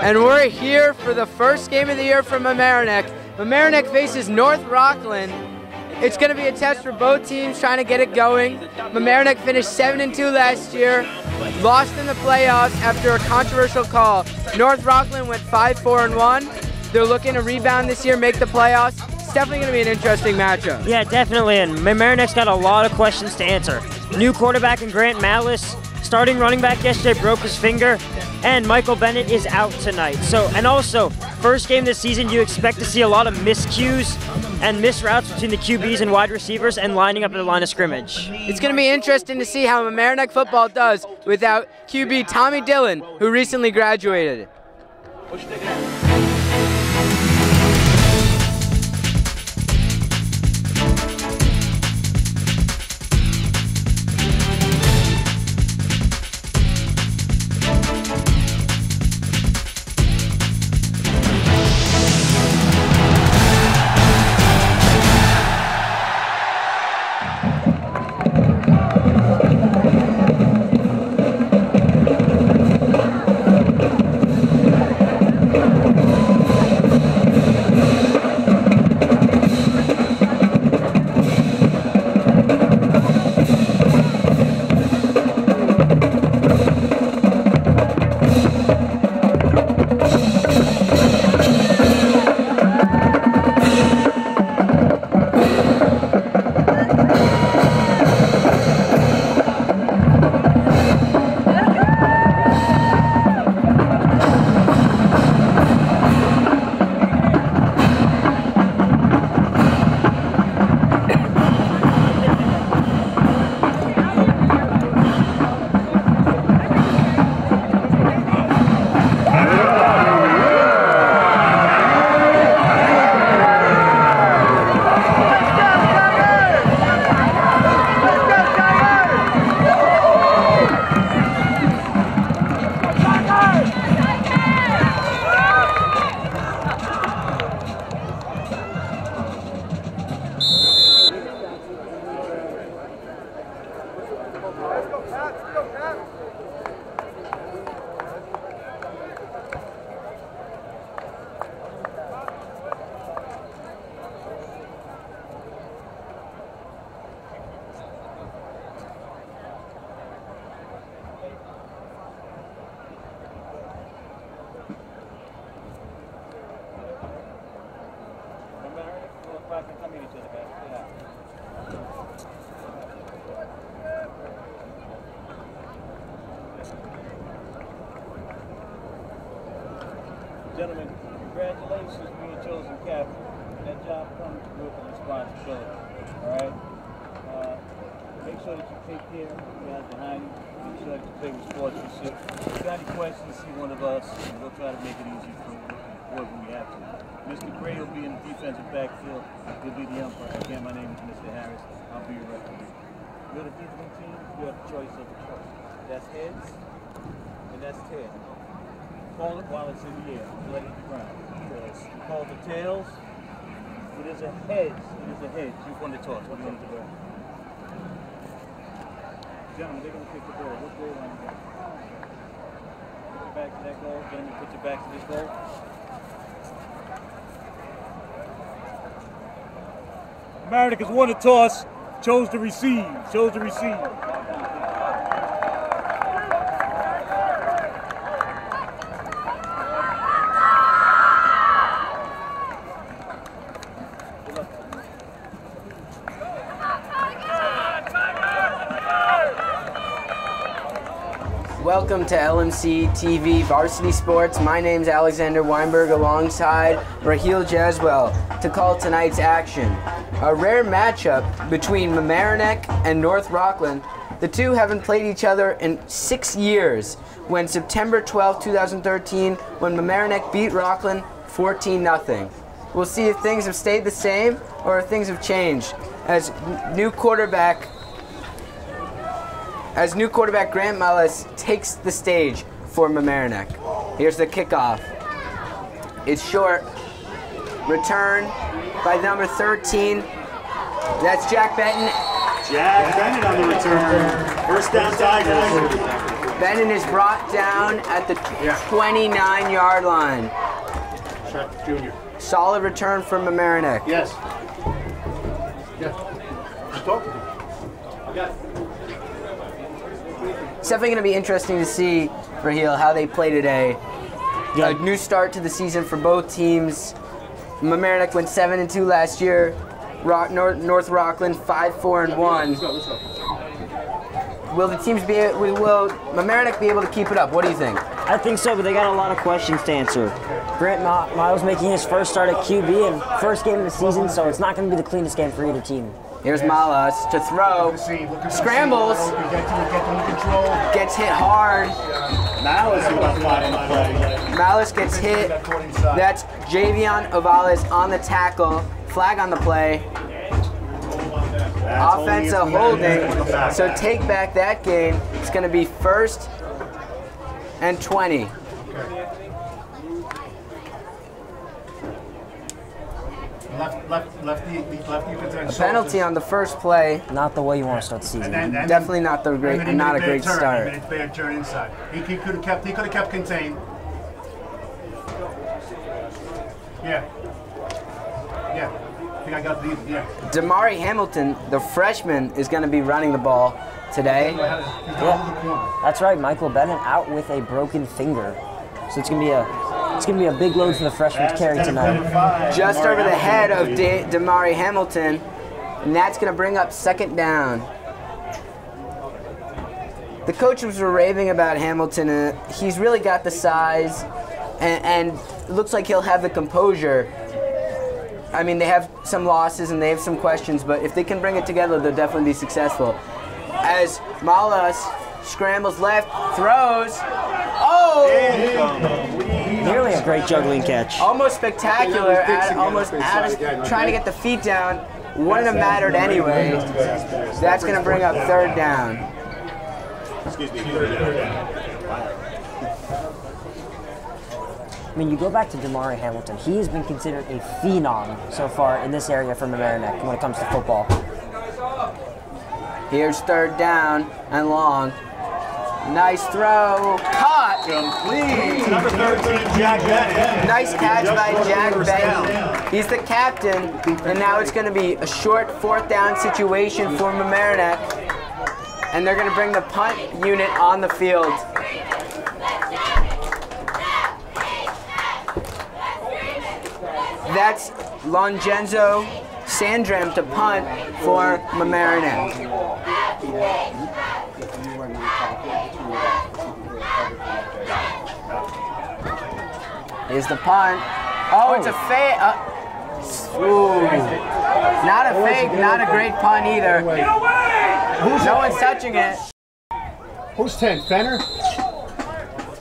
and we're here for the first game of the year for Mamaroneck. Mamaroneck faces North Rockland. It's going to be a test for both teams trying to get it going. Mamaroneck finished 7-2 last year, lost in the playoffs after a controversial call. North Rockland went 5-4-1. They're looking to rebound this year, make the playoffs. It's definitely going to be an interesting matchup. Yeah, definitely, and Mamaroneck's got a lot of questions to answer. New quarterback in Grant Malice, starting running back yesterday broke his finger, and Michael Bennett is out tonight. And also, first game this season, you expect to see a lot of miscues and misroutes between the QBs and wide receivers and lining up at the line of scrimmage. It's going to be interesting to see how Mamaroneck football does without QB Tommy Dillon, who recently graduated. Gentlemen, congratulations being chosen captain. That job comes with a responsibility, all right? Make sure that you take care of the guys behind you. Make sure that you play with sportsmanship. If you got any questions, see one of us, and we'll try to make it easy for when we have to. Mr. Gray will be in the defensive backfield. He'll be the umpire. Again, my name is Mr. Harris. I'll be your referee. You're the defensive team. You have the choice of the choice. That's heads, and that's tails. Call it while it's in the air. Let it hit the ground. You call the tails. It is a heads. It is a heads. You won the toss. What do you want to do? Gentlemen, they're going to pick the ball. What goal line is that? Put your back to that goal. Gentlemen, put your back to this goal. Mamaroneck has won the toss. Chose to receive. Chose to receive. Welcome to LMC TV Varsity Sports. My name's Alexander Weinberg alongside Raheel Jaswell to call tonight's action. A rare matchup between Mamaroneck and North Rockland. The two haven't played each other in 6 years, when September 12, 2013, when Mamaroneck beat Rockland 14-0. We'll see if things have stayed the same or if things have changed as new quarterback Grant Malice takes the stage for Mamaroneck. Here's the kickoff. It's short. Return by number 13. That's Jack Benton. Jack Bennett on the return. First down, Tigers. Bennett is brought down at the 29-yard line. Shot Junior. Solid return from Mamaroneck. Yes. Yeah. Talk. Yeah. It's definitely going to be interesting to see, Raheel, how they play today. Yeah. A new start to the season for both teams. Mamaroneck went 7-2 last year. North Rockland 5-4-1. Let's go. Will the teams will Mamaroneck be able to keep it up? What do you think? I think so, but they got a lot of questions to answer. Grant Miles making his first start at QB and first game of the season, so it's not going to be the cleanest game for either team. Here's Malas to throw. Scrambles. Gets hit hard. Malice gets hit. That's Javion Ovales on the tackle. Flag on the play. Offensive holding. So take back that game. It's going to be 1st and 20. Lefty A penalty on the first play. Not the way you want to start the season. Definitely not a great start. And it's bad turn inside. He could have kept contained. Yeah. I think I got the Damari Hamilton, the freshman, is going to be running the ball today. Yeah. That's right. Michael Bennett out with a broken finger, so it's gonna be a big load for the freshman to carry tonight. Just over the head of Damari Hamilton, and that's going to bring up 2nd down. The coaches were raving about Hamilton. He's really got the size, and it looks like he'll have the composure. I mean, they have some losses and they have some questions, but if they can bring it together, they'll definitely be successful. As Malas scrambles left, throws. Oh! Nearly a great juggling catch. Almost spectacular. Trying to get the feet down. Wouldn't have mattered anyway. That's going to bring up 3rd down. Excuse me, 3rd down. I mean, you go back to Damari Hamilton. He has been considered a phenom so far in this area for Mamaroneck when it comes to football. Here's 3rd down and long. Nice throw. Caught. Complete. Number 13, Jack Bennett. Nice catch by Jack Bennett. He's the captain, and now it's going to be a short 4th down situation for Mamaroneck, and they're going to bring the punt unit on the field. That's Longenzo Sandrem to punt for Mamaroneck. Here's the punt. Oh, it's a fake. Not a fake, not a great punt either. No one's touching it. Who's 10? Fenner?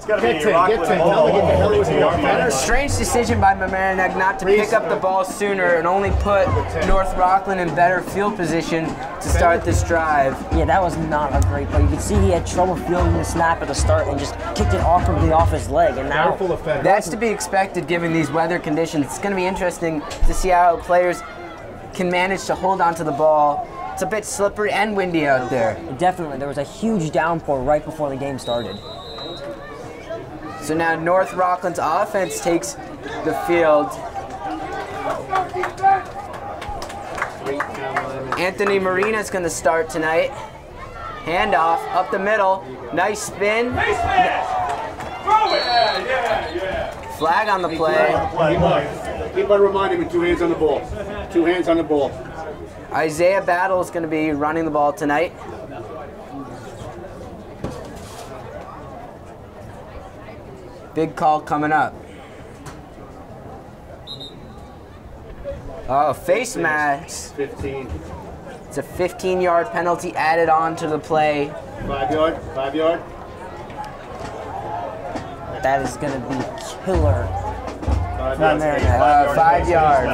Get 10. Strange decision by Mamaroneck not to pick up the ball sooner and only put North Rockland in better field position to start this drive. Yeah, that was not a great play. You can see he had trouble fielding the snap at the start and just kicked it awkwardly off his leg. And now that's to be expected given these weather conditions. It's going to be interesting to see how players can manage to hold on to the ball. It's a bit slippery and windy out there. Definitely. There was a huge downpour right before the game started. So now North Rockland's offense takes the field. Anthony Marina's going to start tonight. Handoff up the middle. Nice spin. Flag on the play. Keep on reminding me, 2 hands on the ball. 2 hands on the ball. Isaiah Battle is going to be running the ball tonight. Big call coming up. Oh, face mask. 15. It's a 15-yard penalty added on to the play. 5 yard. 5 yard. That is going to be killer. 5 Not yards. Mamaroneck. 5 yard.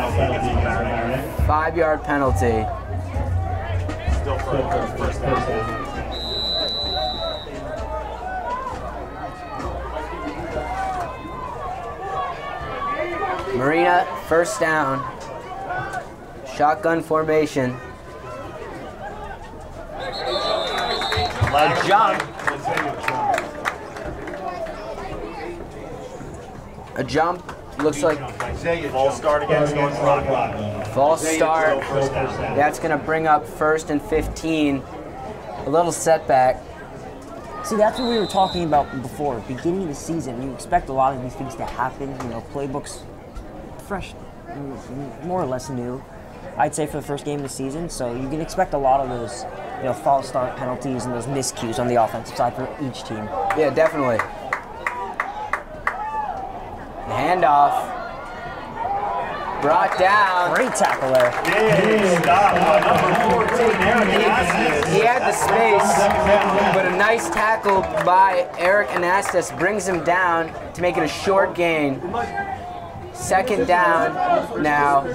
5-yard penalty. Still first down. Marina, 1st down. Shotgun formation. A jump. A jump. Looks like false start against North Rockland. false start. That's going to bring up 1st and 15. A little setback. See, that's what we were talking about before. Beginning of the season, you expect a lot of these things to happen. You know, playbooks fresh, more or less new, I'd say, for the first game of the season. So you can expect a lot of those, you know, false start penalties and those miscues on the offensive side for each team. Yeah, definitely. Handoff. Brought down. Great tackle there. Big stop by number 14, Eric Anastas. He had the space, but a nice tackle by Eric Anastas brings him down to make it a short gain. 2nd down now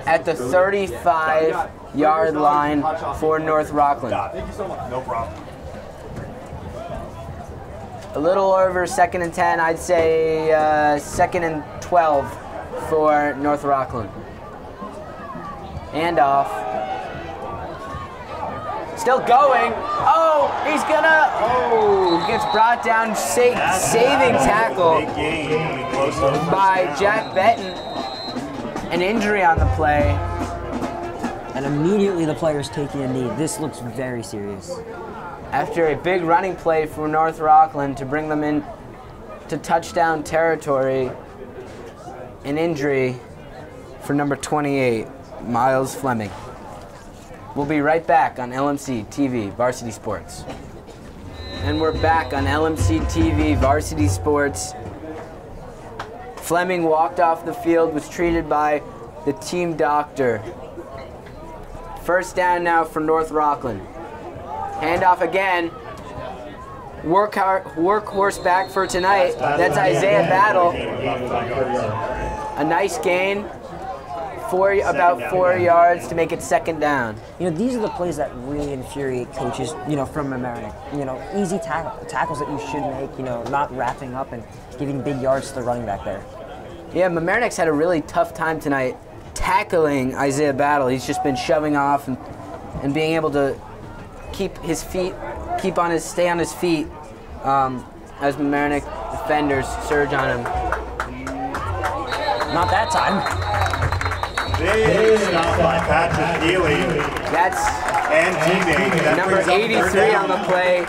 at the 35-yard line for North Rockland. No problem. A little over 2nd and 10, I'd say 2nd and 12 for North Rockland. And off. Still going. Oh, he's gonna. Oh, gets brought down. Saving tackle Big game. Close to the by Jack Benton. An injury on the play. And immediately the player's taking a knee. This looks very serious. After a big running play for North Rockland to bring them in to touchdown territory, an injury for number 28, Miles Fleming. We'll be right back on LMC TV Varsity Sports. And we're back on LMC TV Varsity Sports. Fleming walked off the field, was treated by the team doctor. 1st down now for North Rockland. Handoff again. Workhorse back for tonight. That's Isaiah Battle. A nice gain. About 4 yards to make it 2nd down. You know, these are the plays that really infuriate coaches, you know, from Mamaroneck. You know, easy tackles that you should make, you know, not wrapping up and giving big yards to the running back there. Yeah, Mamaroneck's had a really tough time tonight tackling Isaiah Battle. He's just been shoving off and being able to stay on his feet as Mamaroneck defenders surge on him. Not that time. big stop by Patrick Healy and teammate. That Number brings up 83 third down. on the play.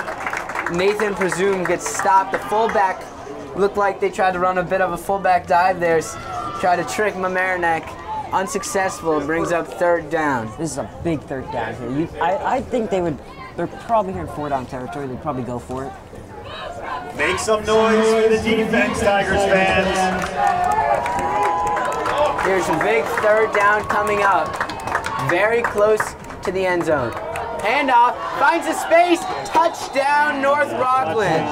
Nathan Presume gets stopped. The fullback looked like they tried to run a bit of a fullback dive there, try to trick Mamaroneck. Unsuccessful, brings up 3rd down. This is a big 3rd down here. I think they're probably here in 4-down territory. They'd probably go for it. Make some noise for the defense, Tigers fans. Here's a big 3rd down coming up. Very close to the end zone. Handoff, finds a space, touchdown North Rockland.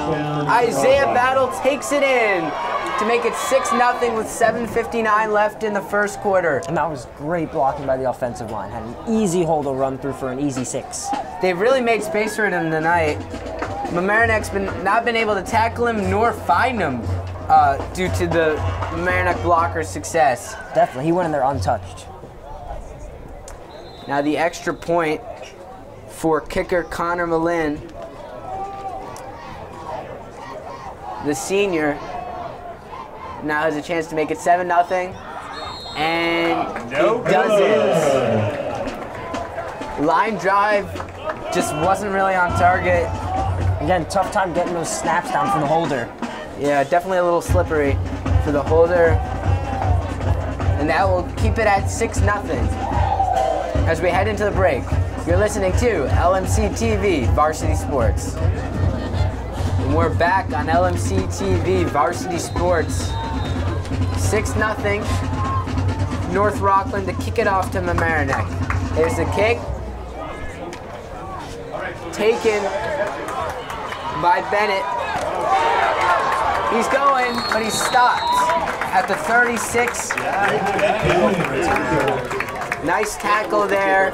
Isaiah Battle takes it in to make it 6-0 with 7:59 left in the 1st quarter. And that was great blocking by the offensive line. Had an easy hole to run through for an easy 6. They've really made space for him tonight. Mamaroneck's not been able to tackle him nor find him due to the Mamaroneck blocker's success. Definitely, he went in there untouched. Now the extra point for kicker Connor Malin. The senior now has a chance to make it 7-0, and No he doesn't. Line drive just wasn't really on target. Again, tough time getting those snaps down from the holder. Yeah, definitely a little slippery for the holder, and that will keep it at 6-0 as we head into the break. You're listening to LMC TV Varsity Sports. And we're back on LMC TV Varsity Sports. 6-0. North Rockland to kick it off to Mamaroneck. There's the kick. Taken by Bennett. He's going, but he's stopped at the 36. Nice tackle there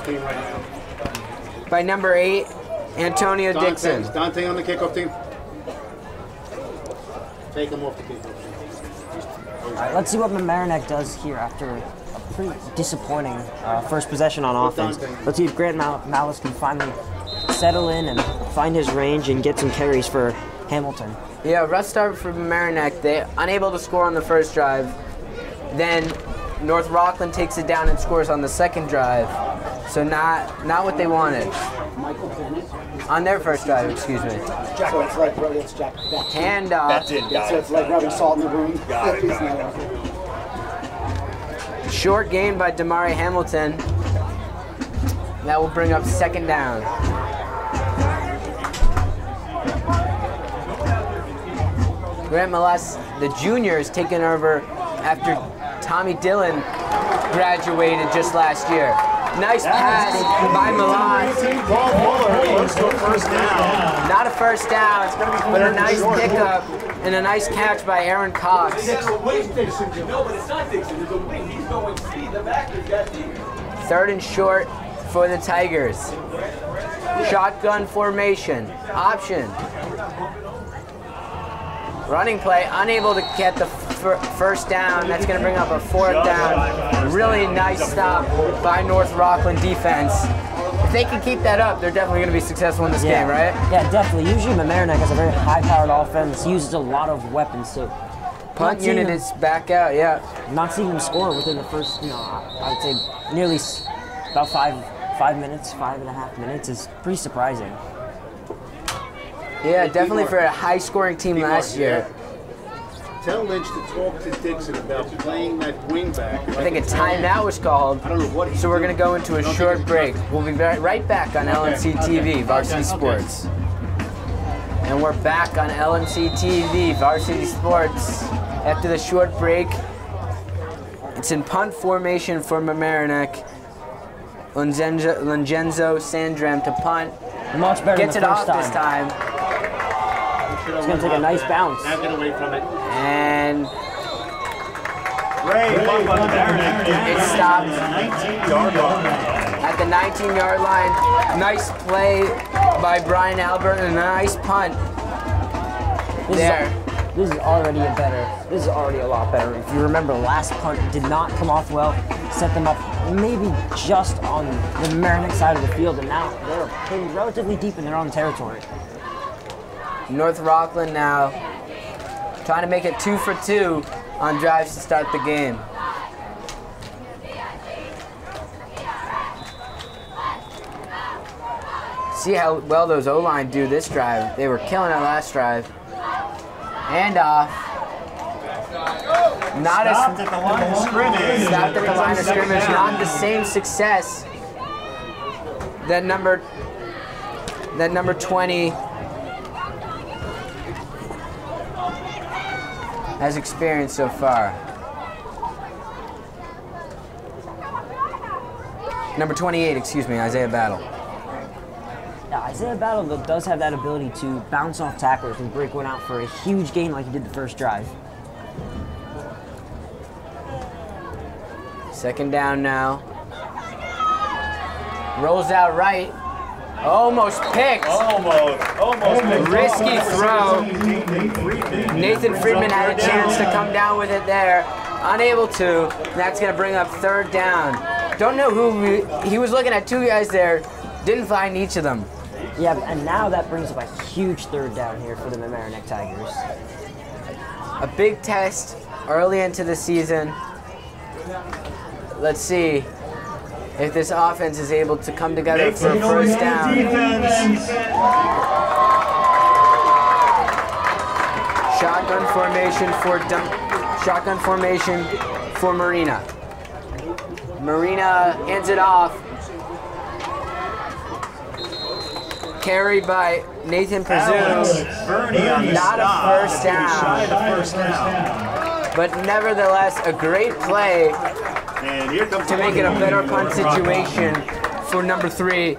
by number 8, Antonio Dixon. Dante on the kickoff team. Take him off the kickoff. All right, let's see what Mamaroneck does here after a pretty disappointing first possession on offense. Let's see if Grant Malice can finally settle in and find his range and get some carries for Hamilton. Yeah, rough start for Mamaroneck. They unable to score on the first drive. Then North Rockland takes it down and scores on the second drive. So not what they wanted. Michael Bennett. On their first drive, excuse me. So it's like, it's Jack. Handoff. That's it. Got So it. it's like rubbing salt in the wound. Got it. Short gain by Damari Hamilton. That will bring up second down. Grant Malas, the junior, is taking over after Tommy Dillon graduated just last year. Nice pass by Malas. Close to a first down. Not a first down, but a nice pickup and a nice catch by Aaron Cox. There's a wing, Dixon. No, but it's not Dixon. There's a wing. He's going speed. The back has got the... Third and short for the Tigers. Shotgun formation. Option. Running play. Unable to get the first down. That's going to bring up a fourth down. Really nice stop by North Rockland defense. If they can keep that up, they're definitely going to be successful in this game, right? Yeah, definitely. Usually Mamaroneck has a very high-powered offense, uses a lot of weapons, so Punt unit is back out, yeah. not seeing them score within the first, I would say nearly about 5 minutes, 5.5 minutes is pretty surprising. Yeah, definitely for a high-scoring team last year. Tell Lynch to talk to Dixon about playing that wing back. I think a timeout was called, I don't know what he's so we're going doing. to go into a short break. We'll be right back on LMC TV, Varsity Sports. And we're back on LMC TV, Varsity Sports. After the short break, it's in punt formation for Mamaroneck. Lungenzo Sandram to punt. Much better Gets than it the off first this time. It's going to take a nice bounce. Now get away from it. And Great punt by Mamaroneck. it's stopped 19-yard line. at the 19-yard line. Nice play by Brian Albert and a nice punt there. This is already a lot better. If you remember, last punt did not come off well, set them up maybe just on the Mamaroneck side of the field, and now they're pinned relatively deep in their own territory. North Rockland now trying to make it 2 for 2 on drives to start the game. See how well those O-line do this drive. They were killing it last drive. And off. Stopped at the line of scrimmage. Stopped at the line of scrimmage. Not the same success that number 20 has experienced so far. Number 28, excuse me, Isaiah Battle. Yeah, Isaiah Battle though, does have that ability to bounce off tacklers and break one out for a huge gain like he did the first drive. Second down now. Rolls out right. Almost picked. Almost. Risky throw. Nathan Friedman had a chance to come down with it there. Unable to. That's going to bring up third down. Don't know who he was looking at. 2 guys there. Didn't find each of them. Yeah, and now that brings up a huge third down here for the Mamaroneck Tigers. A big test early into the season. Let's see if this offense is able to come together for a first down. Shotgun formation for Marina. Marina hands it off. Carried by Nathan Presume. Not a first down. But nevertheless, a great play to make it a better punt situation for number 3,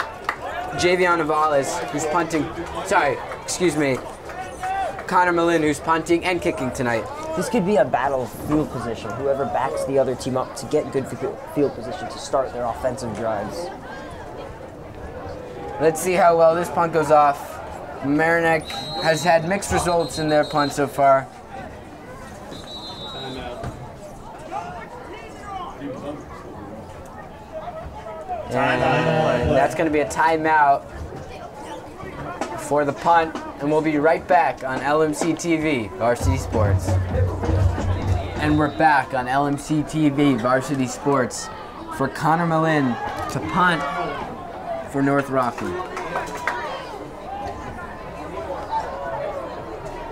Javion Navales, who's punting. Sorry, excuse me. Connor Malin, who's punting and kicking tonight. This could be a battle of field position. Whoever backs the other team up to get good field position to start their offensive drives. Let's see how well this punt goes off. Mamaroneck has had mixed results in their punt so far. And that's going to be a timeout for the punt, and we'll be right back on LMC TV, Varsity Sports. And we're back on LMC TV, Varsity Sports, for Connor Malin to punt for North Rockland.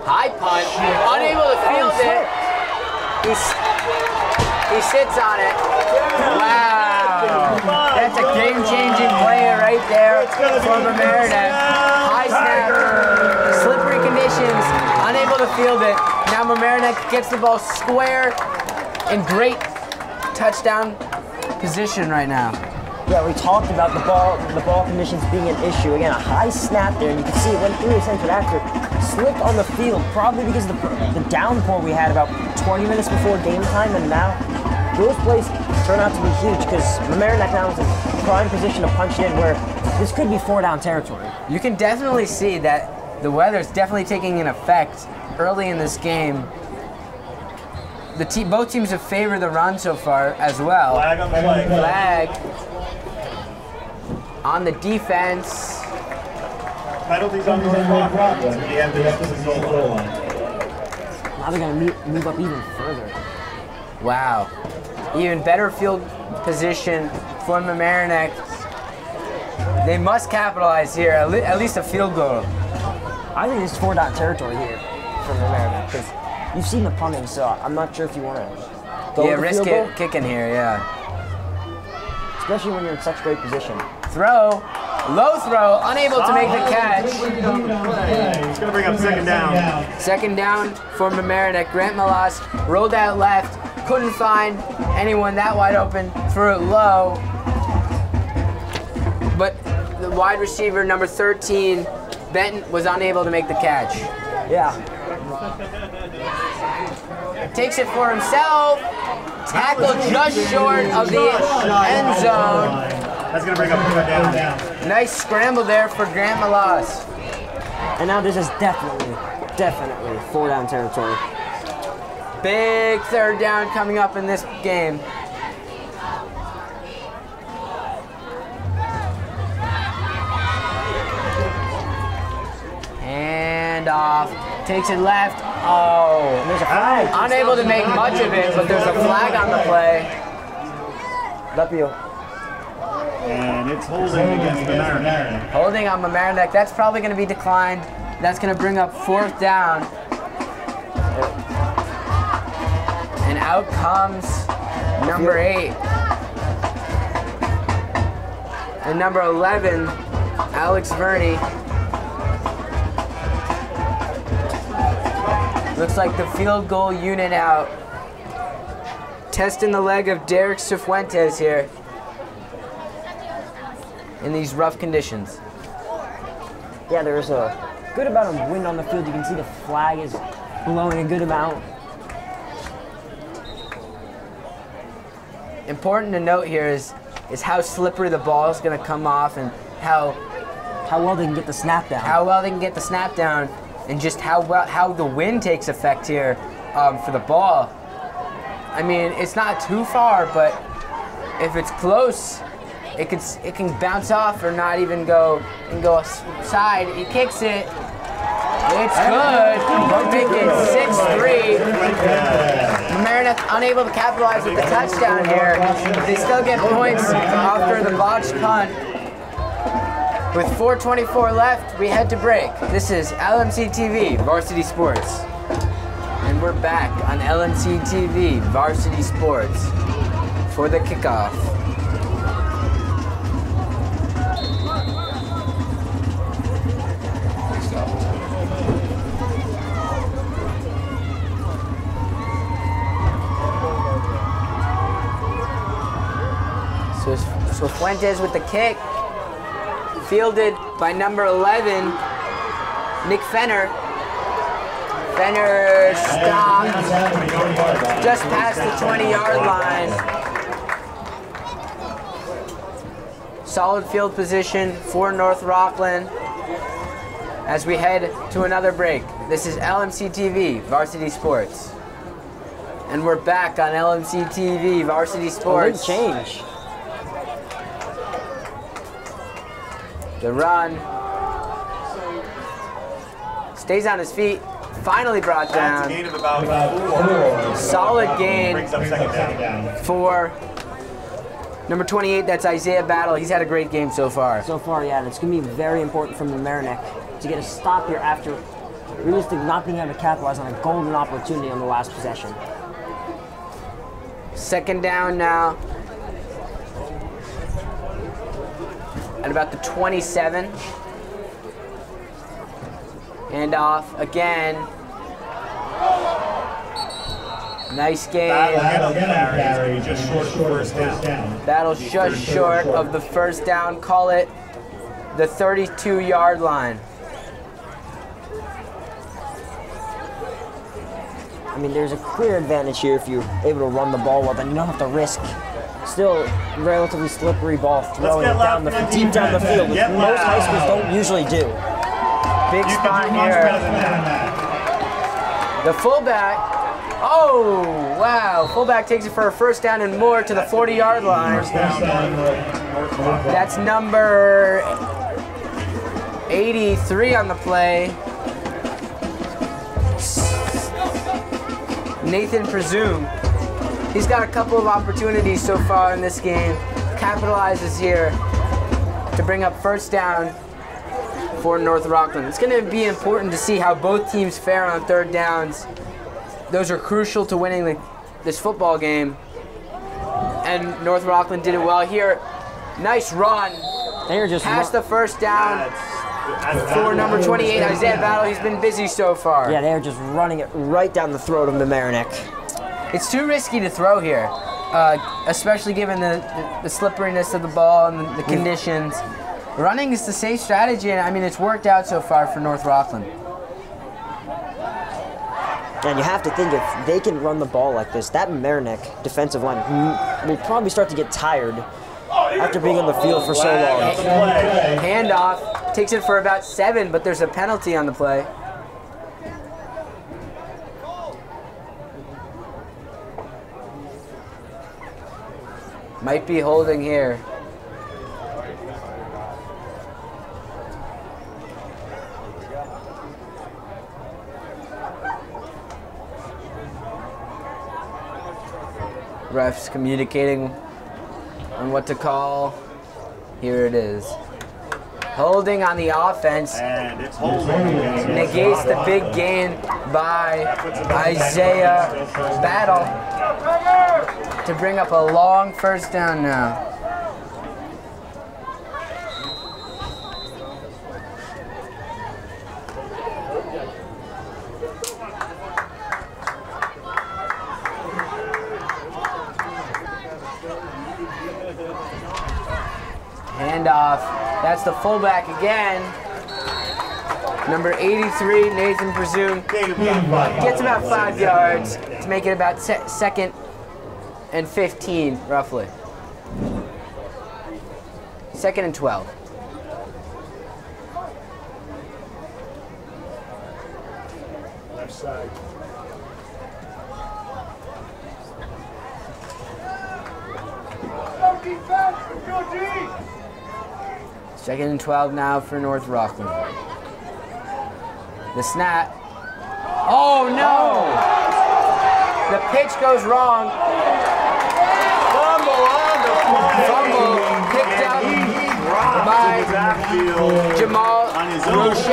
High punt, unable to field it. He sits on it. Wow, that's a game-changing play right there from Mamaroneck. High snap, slippery conditions, unable to field it. Now Mamaroneck gets the ball square in great touchdown position right now. Yeah, we talked about the ball conditions being an issue. Again, a high snap there, and you can see it went through his center after, slipped on the field, probably because of the downpour we had about 20 minutes before game time, and now those plays turn out to be huge because Mamaroneck now is in prime position to punch it in where this could be 4-down territory. You can definitely see that the weather's definitely taking an effect early in this game. Both teams have favored the run so far as well. Flag on the play. Flag on the defense. Penalties on North Rockland to the end of the goal line. Now they're going to move up even further. Wow. Even better field position for Mamaroneck. They must capitalize here, at least a field goal. I think this is 4-down territory here for Mamaroneck because you've seen the punting, so I'm not sure if you want to go with the risk field goal. it, kicking here, yeah. Especially when you're in such great position. Throw, low throw, unable to make the catch. It's going to bring up second down. Second down for Mamaroneck. Grant Malas rolled out left, couldn't find anyone that wide open, threw it low. But the wide receiver, number 13, Benton, was unable to make the catch. Yeah. Takes it for himself. Tackle just short of the end zone. That's going to bring up third down. Nice scramble there for Grant Malas. And now this is definitely 4-down territory. Big third down coming up in this game. Hand off. Takes it left. Oh, there's a flag. Unable to make much of it, but there's a flag on the play. And it's holding against Mamaroneck. Holding on Mamaroneck. That's probably going to be declined. That's going to bring up 4th down. And out comes number 8. And number 11, Alex Verney. Looks like the field goal unit out. Testing the leg of Derek Cifuentes here in these rough conditions. Yeah, there's a good amount of wind on the field. You can see the flag is blowing a good amount. Important to note here is how slippery the ball is going to come off and how well they can get the snap down. How well they can get the snap down, and just how the wind takes effect here for the ball. I mean, it's not too far, but if it's close, it can bounce off or not even go side. He kicks it. It's good. We'll make it 6-3. Mamaroneck unable to capitalize with the touchdown here. They still get points after the botched punt. With 4:24 left, we head to break. This is LMC TV, Varsity Sports. And we're back on LMC TV, Varsity Sports, for the kickoff. So Fuentes with the kick. Fielded by number 11, Nick Fenner. Fenner stopped just past the 20-yard line. Solid field position for North Rockland as we head to another break. This is LMC TV, Varsity Sports. And we're back on LMC TV, Varsity Sports. Big change. The run. Stays on his feet. Finally brought That's a down. gain of about 4. Solid gain Brings up second down. for number 28. That's Isaiah Battle. He's had a great game so far. So far, yeah, and it's going to be very important from Mamaroneck to get a stop here after realistically not being able to capitalize on a golden opportunity on the last possession. Second down now. At about the 27. And off again. Nice game. Battle just short of first down. Battle's just short of the first down. Call it the 32-yard line. I mean, there's a clear advantage here if you're able to run the ball well, then you don't have to risk still relatively slippery ball throwing it down deep down the field, which most high schools don't usually do. Big spot here. The fullback. Oh, wow. Fullback takes it for a first down and more to the 40-yard line. That's number 83 on the play. Nathan Presume. He's got a couple of opportunities so far in this game. Capitalizes here to bring up first down for North Rockland. It's going to be important to see how both teams fare on third downs. Those are crucial to winning this football game. And North Rockland did it well here. Nice run. They're just past the first down for number 28, Isaiah Battle. He's been busy so far. Yeah, they're just running it right down the throat of Mamaroneck. It's too risky to throw here, especially given the slipperiness of the ball and the conditions. Running is the safe strategy, and I mean, it's worked out so far for North Rockland. And you have to think if they can run the ball like this, that Mamaroneck defensive line will probably start to get tired after being on the field for so long. Handoff, takes it for about 7, but there's a penalty on the play. Might be holding here. Refs communicating on what to call. Here it is. Holding on the offense. And it's holding. Negates the big gain by Isaiah Battle to bring up a long first down now. Handoff. That's the fullback again. Number 83, Nathan Presume. Gets about 5 yards to make it about second and 15, roughly. Second and 12. Left side. Second and 12 now for North Rockland. The snap. Oh no! The pitch goes wrong. Fumble picked up by Jamal Roche.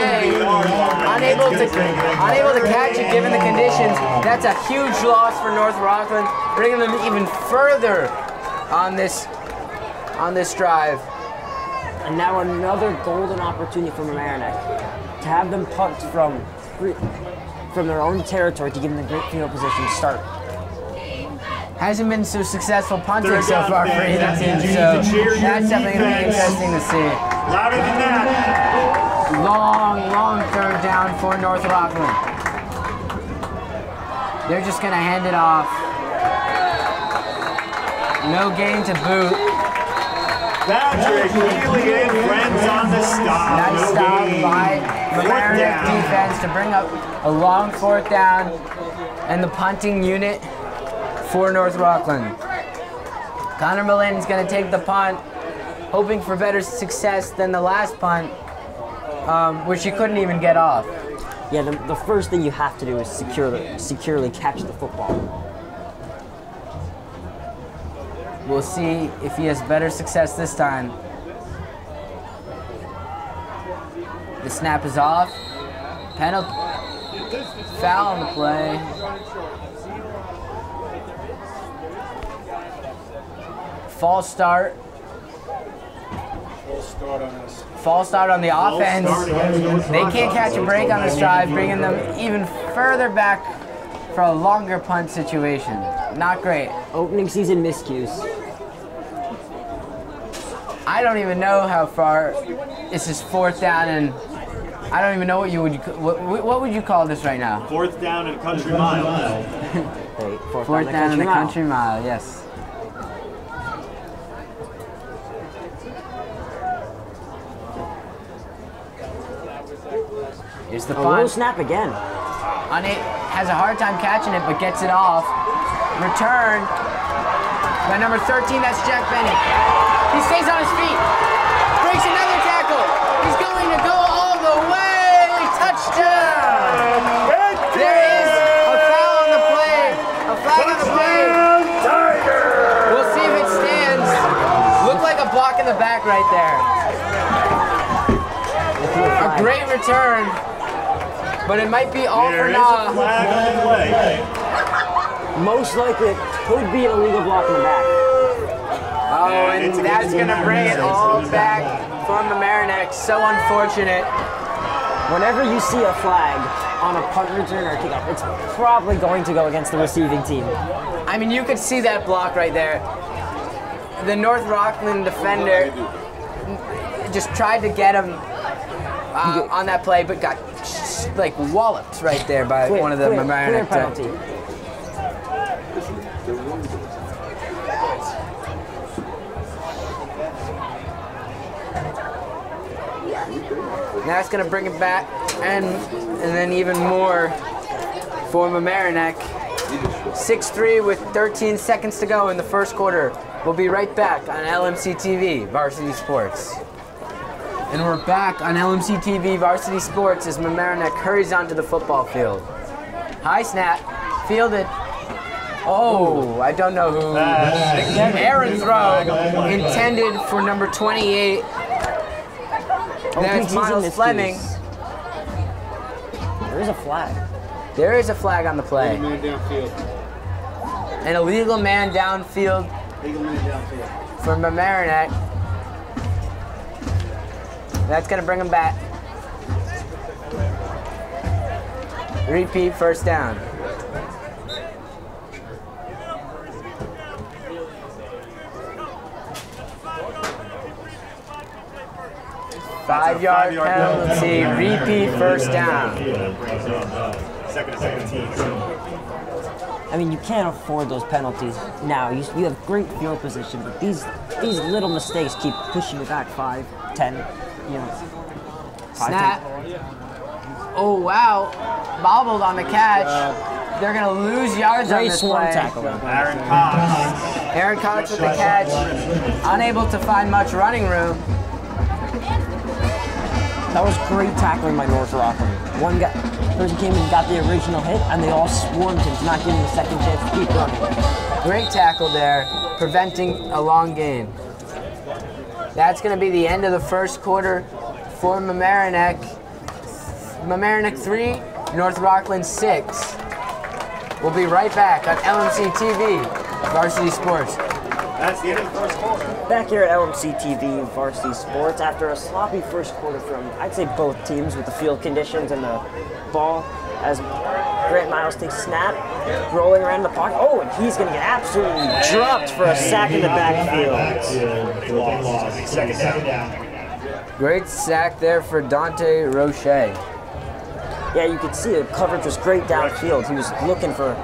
Unable to catch it given the conditions. That's a huge loss for North Rockland, bringing them even further on this drive. And now another golden opportunity for Mamaroneck to have them punt from their own territory to give them the great field position to start. Hasn't been so successful punting so far for either team, so that's definitely going to be interesting to see. Louder than that. Long third down for North Rockland. They're just going to hand it off. No gain to boot. Patrick Healy and friends on the stop. Nice stop by the Mamaroneck defense to bring up a long fourth down and the punting unit for North Rockland. Connor Malin's going to take the punt, hoping for better success than the last punt, which he couldn't even get off. Yeah, the first thing you have to do is securely catch the football. We'll see if he has better success this time. The snap is off. Penalty. Foul on the play. False start. False start on the offense. They can't catch a break on this drive, bringing them even further back for a longer punt situation. Not great. Opening season miscues. I don't even know how far this is 4th down, and I don't even know what you would what would you call this right now? 4th down and a country mile. Wait, 4th down and a country mile. Yes. Here's the A low punt. snap again. Has a hard time catching it, but gets it off. Return by number 13. That's Jack Bennett. He stays on his feet. Breaks another tackle. He's going to go all the way. Touchdown! There is a foul on the play. A flag on the play. We'll see if it stands. Looked like a block in the back right there. A great return, but it might be all for naught. Flag on the play. Most likely it could be an illegal block in the back. Oh, and that's going to bring it all back from Mamaroneck. So unfortunate. Whenever you see a flag on a punt return or kickoff, it's probably going to go against the receiving team. I mean, you could see that block right there. The North Rockland defender just tried to get him on that play, but got like walloped right there by one of the Mamaroneck penalty. Now it's going to bring it back, and then even more for Mamaroneck. 6-3 with 13 seconds to go in the first quarter. We'll be right back on LMC TV, Varsity Sports. And we're back on LMC TV, Varsity Sports, as Mamaroneck hurries onto the football field. High snap, fielded. Oh, I don't know who. Errant throw, intended for number 28. That's Miles Fleming. There is a flag. There is a flag on the play. An illegal man downfield for Mamaroneck. That's going to bring him back. Repeat first down. Five-yard penalty, repeat first down. Second and 17. I mean, you can't afford those penalties now. You have great field position, but these little mistakes keep pushing you back 5, 10, you know. Snap. Oh, wow. Bobbled on the catch. They're going to lose yards on this play. Tackle. Aaron Cox. Aaron Cox with the catch. Unable to find much running room. That was great tackling by North Rockland. One person came and got the original hit, and they all swarmed him to not give him a second chance to keep running. Great tackle there, preventing a long gain. That's going to be the end of the first quarter for Mamaroneck. Mamaroneck 3, North Rockland 6. We'll be right back on LMC TV, Varsity Sports. That's the end of the first quarter. Back here at LMC TV Varsity Sports, after a sloppy first quarter from, I'd say, both teams with the field conditions and the ball, as Grant Miles takes a snap, rolling around the pocket. Oh, and he's going to get absolutely dropped for a sack in the backfield. Second down. Great sack there for Dante Roche. Yeah, you could see the coverage was great downfield. He was looking for,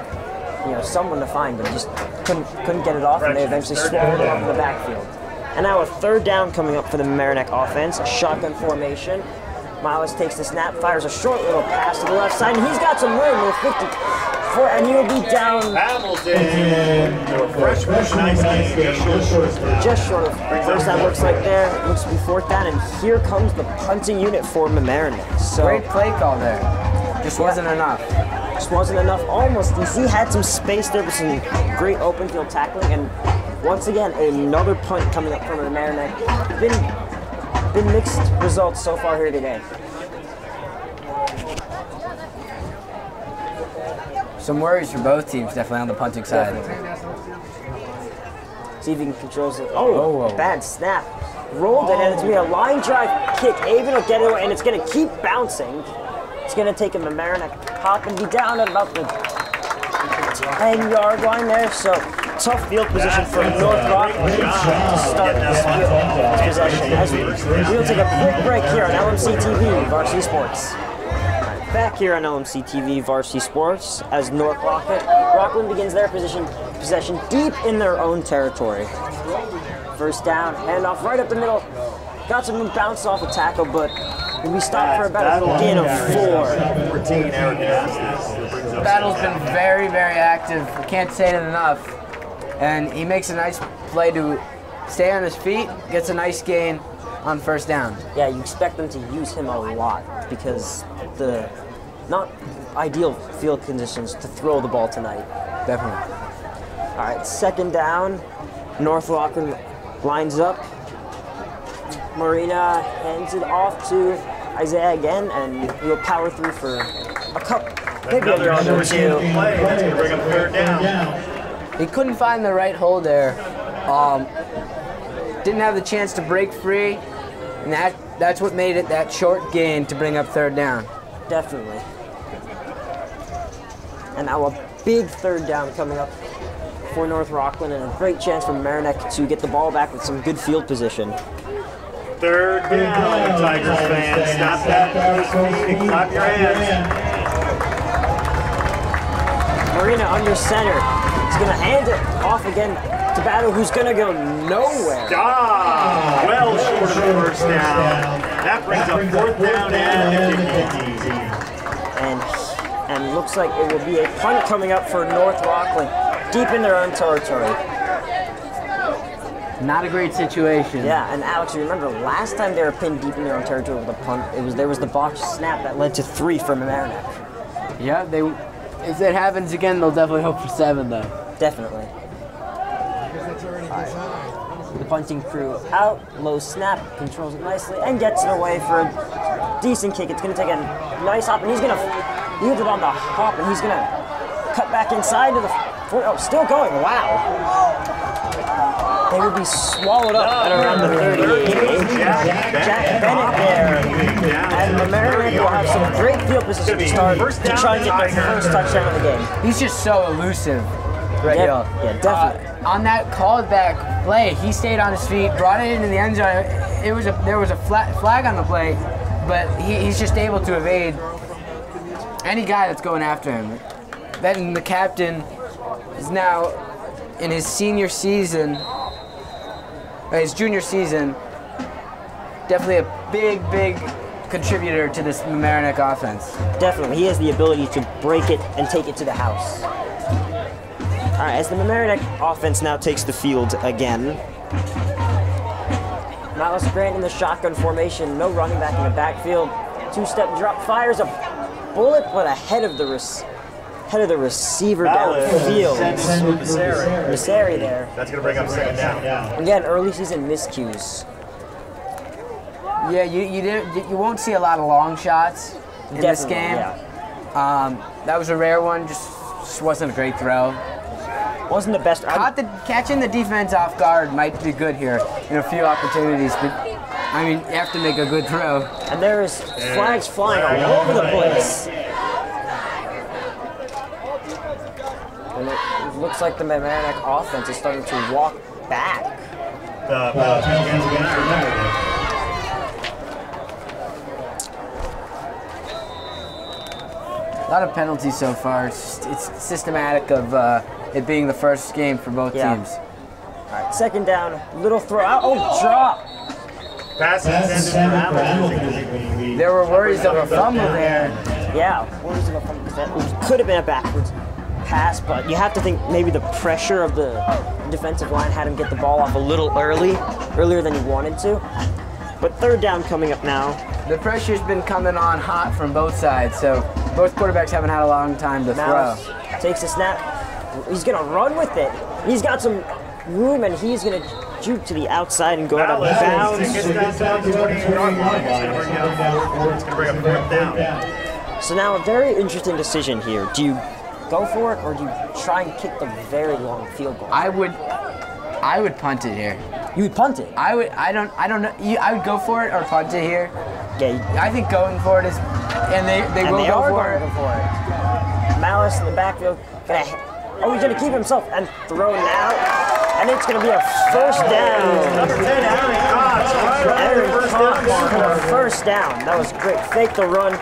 someone to find, but just couldn't get it off, and they eventually swallowed it off in the backfield. And now a third down coming up for the Mamaroneck offense, a shotgun formation. Miles takes the snap, fires a short little pass to the left side, and he's got some room with 54, and he'll be down. Hamilton, freshman, nice game, Just short of first down, looks like there. Looks to be fourth down, and here comes the punting unit for Mamaroneck. So Great play call there. Just wasn't enough. Just wasn't enough. Almost. You see, had some space there with some great open field tackling, and once again, another punt coming up from Mamaroneck. Been mixed results so far here today. Some worries for both teams, definitely on the punting side. See if he can control it. Oh, bad snap. Rolled it, and it's going to be a line drive kick. Avon will get it away, and it's going to keep bouncing. It's going to take a Mamaroneck hop and be down at about the 10-yard line there. So tough field position for North Rockland to start this field possession. As we'll take a quick break here on LMC TV Varsity Sports. Back here on LMC TV Varsity Sports as North Rockland begins their possession deep in their own territory. First down, handoff right up the middle. Got some bounce off a tackle, but we stopped for about a gain of 4. Battle's been very, very active. Can't say it enough. And he makes a nice play to stay on his feet, gets a nice gain on first down. Yeah, you expect them to use him a lot because the not ideal field conditions to throw the ball tonight. Definitely. All right, second down. North Rockland lines up. Marina hands it off to Isaiah again, and he'll power through for a couple, maybe a yard or two. Play. That's going to bring up third down. He couldn't find the right hole there. Didn't have the chance to break free, and that's what made it that short gain to bring up third down. Definitely. And now a big third down coming up for North Rockland, and a great chance for Mamaroneck to get the ball back with some good field position. Third down, Tigers fans. Stop that. Clap your hands. Marina under center. He's going to hand it off again to Battle, who's going to go nowhere. Stop! Well short of the first down. That brings up fourth down and 15. And looks like it will be a punt coming up for North Rockland, deep in their own territory. Not a great situation. Yeah, and Alex, you remember last time they were pinned deep in their own territory with a punt, there was the botched snap that led to 3 for Mamaroneck. Yeah, if that happens again, they'll definitely hope for 7, though. Definitely. Right. The punting crew out, low snap, controls it nicely, and gets it away for a decent kick. It's going to take a nice hop, and he's going to yield it on the hop, and he's going to cut back inside to the... Oh, still going. Wow. They will be swallowed up at around the 38. Jack Bennett there. And Mamaroneck will have some great field position to start to try and get their first touchdown of the game. He's just so elusive right here. Yeah, definitely. On that called back play, he stayed on his feet, brought it into the end zone. There was a flag on the play, but he's just able to evade any guy that's going after him. Then the captain is now in his senior season, his junior season, definitely a big contributor to this Mamaroneck offense. Definitely, he has the ability to break it and take it to the house. All right, as the Mamaroneck offense now takes the field again. Malice Grant in the shotgun formation, no running back in the backfield. 2-step drop, fires a bullet, but ahead of the receiver downfield. Misseri there. That's going to bring up second down. Again, early season miscues. Yeah, you won't see a lot of long shots in this game. Yeah. That was a rare one, just wasn't a great throw. Wasn't the best. Catching the defense off guard might be good here in a few opportunities, but I mean, you have to make a good throw. And there's flags flying all over the place. And it looks like the Mamaroneck offense is starting to walk back. A lot of penalties so far. It's systematic of it being the first game for both teams. All right, second down, little throw out. Oh, drop. Pass intended for Allen. There were worries of a fumble there. Yeah, worries of a fumble. It could have been a backwards pass, but you have to think maybe the pressure of the defensive line had him get the ball off a little earlier than he wanted to. But third down coming up now. The pressure's been coming on hot from both sides, so both quarterbacks haven't had a long time to Malice throw. takes a snap. He's going to run with it. He's got some room, and he's going to juke to the outside and go out of bounds. It's going to bring up 4th down. So now a very interesting decision here. Do you go for it, or do you try and kick the very long field goal? I would punt it here. You would punt it. I don't know. I would go for it or punt it here. Yeah. I think going for it is, and they will They go are for going to go for it. Malice in the backfield. He's going to keep himself and throw now. And it's going to be a first down. Number 10, Aaron Cox. Aaron Cox for a first down. That was great. Fake the run.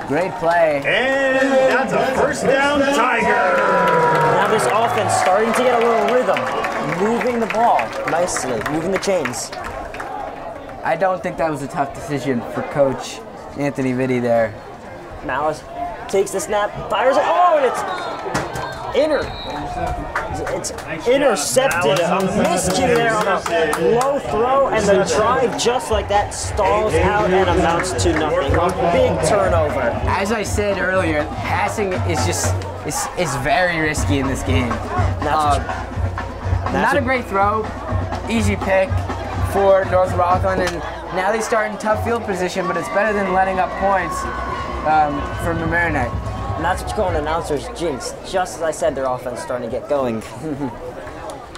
Great play. And that's a first down, Tiger. Now this offense starting to get a little rhythm. Moving the ball nicely. Moving the chains. I don't think that was a tough decision for Coach Anthony Vitti there. Malice takes the snap, fires it. Oh, and it's intercepted. A miscue there on a low throw, and the drive just like that stalls out and amounts to nothing. A big turnover. As I said earlier, passing is very risky in this game. Not a great throw, easy pick for North Rockland, and now they start in tough field position, but it's better than letting up points for Mamaroneck. And that's what you call an announcer's jinx. Just as I said, their offense is starting to get going.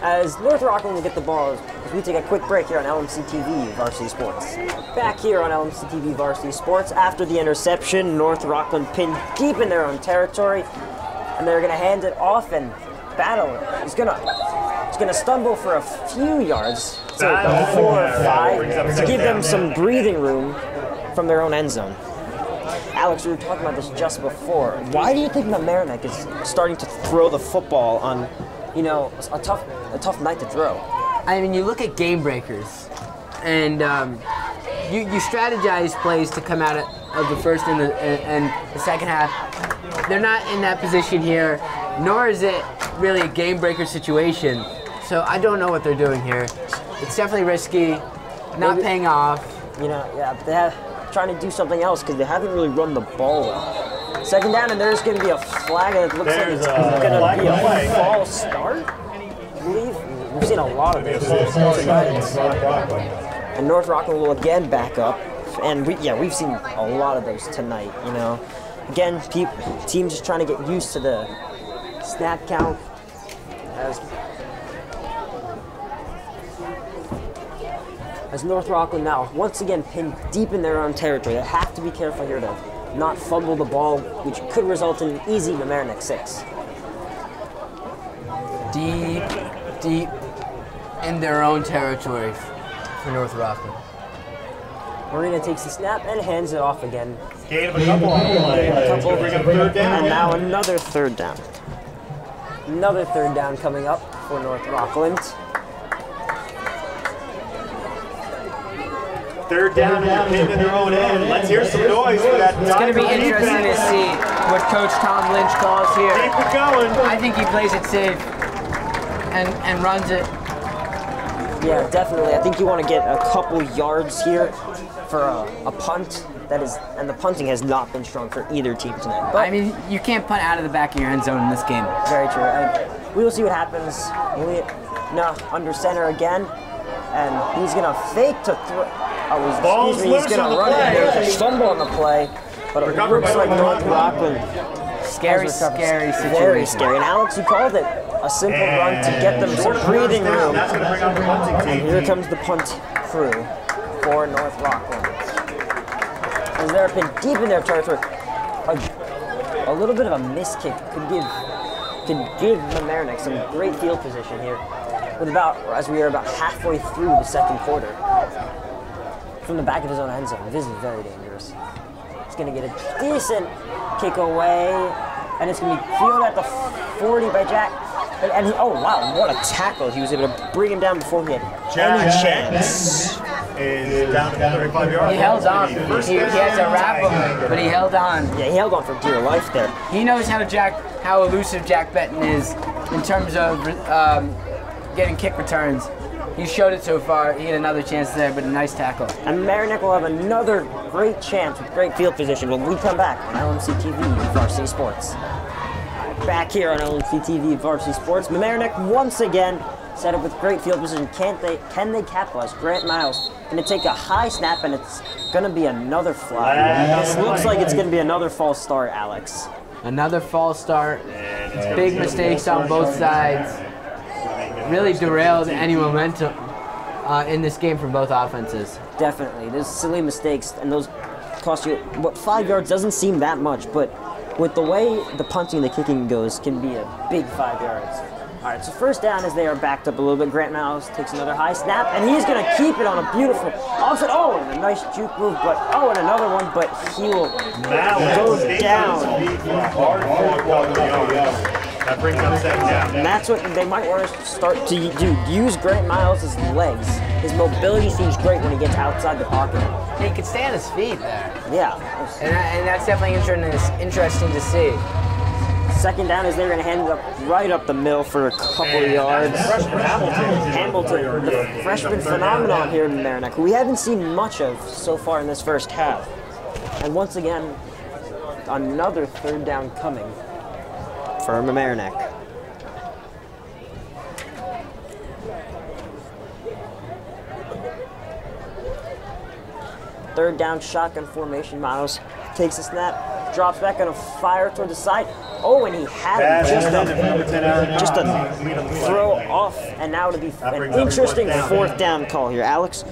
As North Rockland will get the ball, as we take a quick break here on LMC TV Varsity Sports. Back here on LMC TV Varsity Sports, after the interception, North Rockland pinned deep in their own territory, and they're going to hand it off and battle. He's going to stumble for a few yards, so 4 or 5, to give them some breathing room from their own end zone. Alex, we were talking about this just before. Why do you think Mamaroneck is starting to throw the football on, a tough night to throw? I mean, you look at game breakers, and you strategize plays to come out of the first and the second half. They're not in that position here, nor is it really a game breaker situation. So I don't know what they're doing here. It's definitely risky, not paying off. They're trying to do something else because they haven't really run the ball well. Second down, and there's going to be a flag, and it looks like it's going to be a false start. I believe we've seen a lot of this tonight. And North Rockland will again back up, and we've seen a lot of those tonight. Again, teams just trying to get used to the snap count. As North Rockland now once again pinned deep in their own territory. They have to be careful here to not fumble the ball, which could result in an easy Mamaroneck 6. Deep in their own territory for North Rockland. Marina takes the snap and hands it off again. Gain of a couple on the play. Bring up 3rd down. And now another 3rd down. Another 3rd down coming up for North Rockland. 3rd down and pinned in their own end. Let's hear some noise for that. It's going to be interesting to see what Coach Tom Lynch calls here. Keep it going. I think he plays it safe and runs it. Yeah, definitely. I think you want to get a couple yards here for a punt. And the punting has not been strong for either team tonight. But I mean, you can't punt out of the back of your end zone in this game. Very true. We will see what happens. Under center again, and he's going to fake to throw. He's going to run it. There's a stumble on the play, but it looks like North Rockland. Scary situation. Very scary. And Alex, you called it a simple run to get them some breathing room. That's going to bring up the punting team. And here comes the punt crew for North Rockland. As they're pinned deep in their territory, a little bit of a miss kick could give Mamaroneck some great field position here. As we are about halfway through the second quarter. From the back of his own end zone. This is very dangerous. He's going to get a decent kick away, and it's going to be fielded at the 40 by Jack. Oh wow, what a tackle. He was able to bring him down before he had any chance. Is down to the 35-yard. He held on. He had to wrap him, but he held on. Yeah, he held on for dear life there. He knows how elusive Jack Benton is in terms of getting kick returns. He showed it so far. He had another chance there, but a nice tackle. And Mamaroneck will have another great chance with great field position when we come back on LMC TV Varsity Sports. Back here on LMC TV Varsity Sports, Mamaroneck once again set up with great field position. Can they capitalize? Grant Miles going to take a high snap, and it's going to be another flag. This looks like it's going to be another false start, Alex. Another false start. Big mistakes on both sides. Really derailed any momentum in this game from both offenses. Definitely. There's silly mistakes, and those cost you, 5 yards doesn't seem that much, but with the way the punting and the kicking goes, can be a big 5 yards. All right, so first down as they are backed up a little bit. Grant Miles takes another high snap, and he's going to keep it on a beautiful offset. Oh, and a nice juke move, but and another one, but he will go down. That brings up second down. And that's what they might want to start to do. Use Grant Miles' legs. His mobility seems great when he gets outside the pocket. He could stay on his feet there. Yeah. And that's definitely interesting to see. Second down is they're going to hand it up right up the middle for a couple of yards. Hamilton, the freshman phenomenon here in Mamaroneck, who we haven't seen much of so far in this first half. And once again, another third down coming for Mamaroneck. Third down, shotgun formation. Miles takes a snap, drops back, and a fire toward the side. Oh, and he had just a throw off, and now to be an interesting fourth down call here. Alex,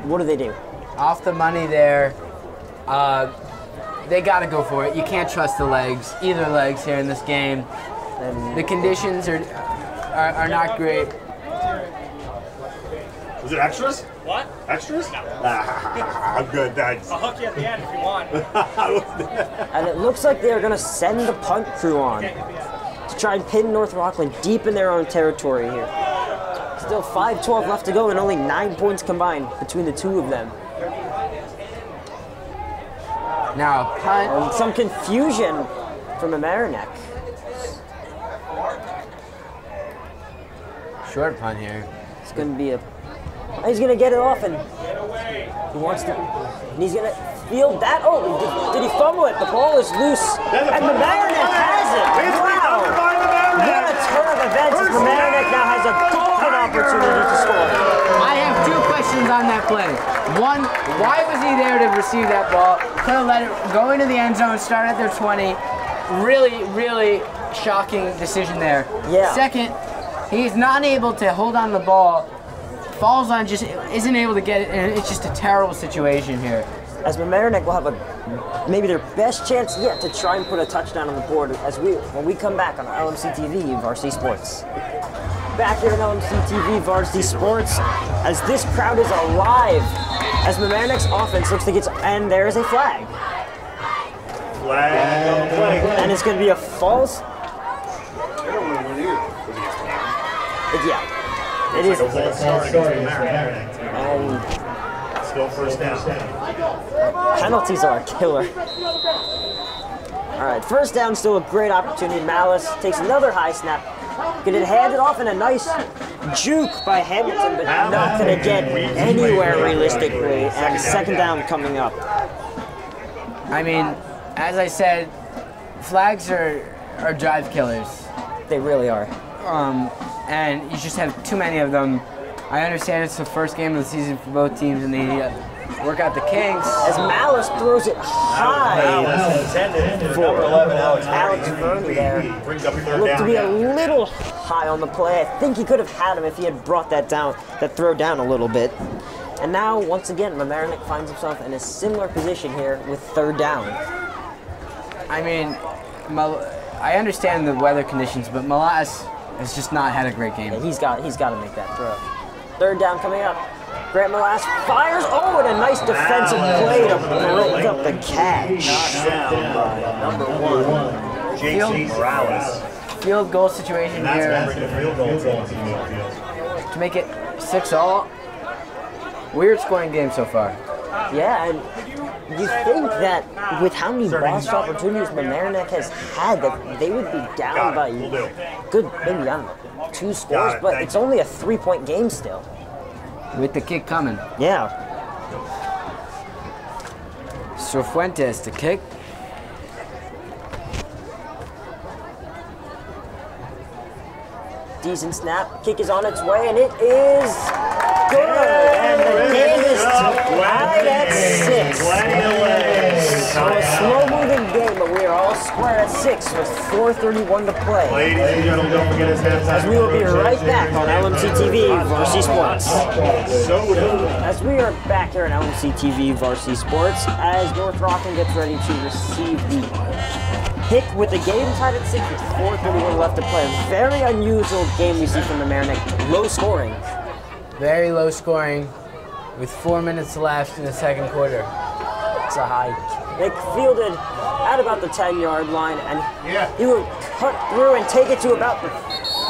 what do they do? Off the money there. They got to go for it. You can't trust the legs, either legs here in this game. And the conditions are not great. Was it extras? What? Extras? No. I'm good, thanks. I'll hook you at the end if you want. And it looks like they're going to send the punt crew on to try and pin North Rockland deep in their own territory here. Still 5:12 left to go and only 9 points combined between the two of them. Now, punt. And some confusion from Mamaroneck. Short punt here. It's going to be he's going to get it off, and he wants to. And he's going to field that. Oh, did he fumble it? The ball is loose, and Mamaroneck has it. Wow! What a turn of events as Mamaroneck now has a golden opportunity to score. I have two questions on that play. One, why was he there to receive that ball? Could have let it go into the end zone, start at their 20. Really, really shocking decision there. Yeah. Second, he's not able to hold on the ball, falls on, just isn't able to get it, and it's just a terrible situation here. As Mamaroneck will have maybe their best chance yet to try and put a touchdown on the board when we come back on LMC TV Varsity Sports. Back here on LMC TV Varsity Sports, as this crowd is alive, as Mamaroneck's offense looks like and there is a flag. Flag on the play. And it's going to be a false. Yeah. It is. Like a false start against Mamaroneck. Still first down. Penalties are a killer. All right, first down, still a great opportunity. Malice takes another high snap. Get it handed off in a nice juke by Hamilton, but not going to get anywhere realistically. And second down coming up. I mean, as I said, flags are drive killers. They really are. And you just have too many of them. I understand it's the first game of the season for both teams, and they work out the kinks. As Malice throws it high for 11, Alex Verney there. Looked to be a little high on the play. I think he could have had him if he had brought that throw down a little bit. And now, once again, Mamaroneck finds himself in a similar position here with third down. I mean, I understand the weather conditions, but Malas has just not had a great game. Yeah, he's got to make that throw. Third down coming up. Grant Malas fires. Oh, and a nice defensive play to break up the catch. Knocked down by number 1, J.C. Morales. Field goal situation That's here going to bring the field goal to make it 6-all. Weird scoring game so far. Yeah, and you think that with how many lost opportunities Mamaroneck has had, that they would be down by good, maybe, I don't know, 2 scores, but it's only a 3-point game still. With the kick coming. Yeah. Fuentes to kick. Decent snap. Kick is on its way, and it is good. And the game is tied at 6. So a slow-moving game, but we are all square at 6 with 4:31 to play. Ladies and gentlemen, don't forget his halftime. As we will be right back on LMC TV Varsity Sports. Soda. As we are back here on LMC TV Varsity Sports, as North Rockland gets ready to receive the pick with the game tied at 6 with 4:31 left to play. A very unusual game we see from the Mamaroneck. Low scoring. Very low scoring with 4 minutes left in the second quarter. It's a high. They fielded at about the 10-yard line, and he will cut through and take it to about the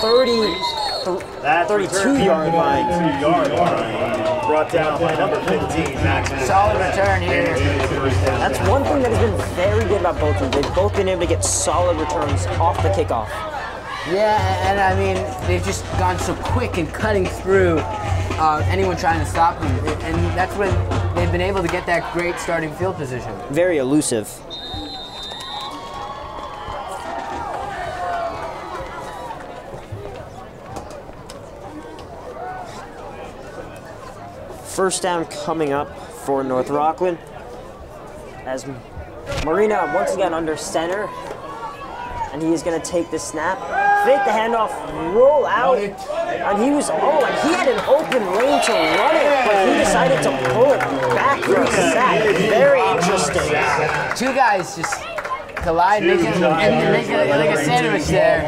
32-yard line. Brought down by number 15, Max. Solid return here. That's one thing that has been very good about both teams. They've both been able to get solid returns off the kickoff. Yeah, and I mean, they've just gone so quick in cutting through anyone trying to stop them. And that's when they've been able to get that great starting field position. Very elusive. First down coming up for North Rockland as Marina once again under center, and he's going to take the snap, fake the handoff, roll out, and he had an open lane to run it, but he decided to pull it back from the sack. Very interesting. Two guys just collide, make it like a sandwich there.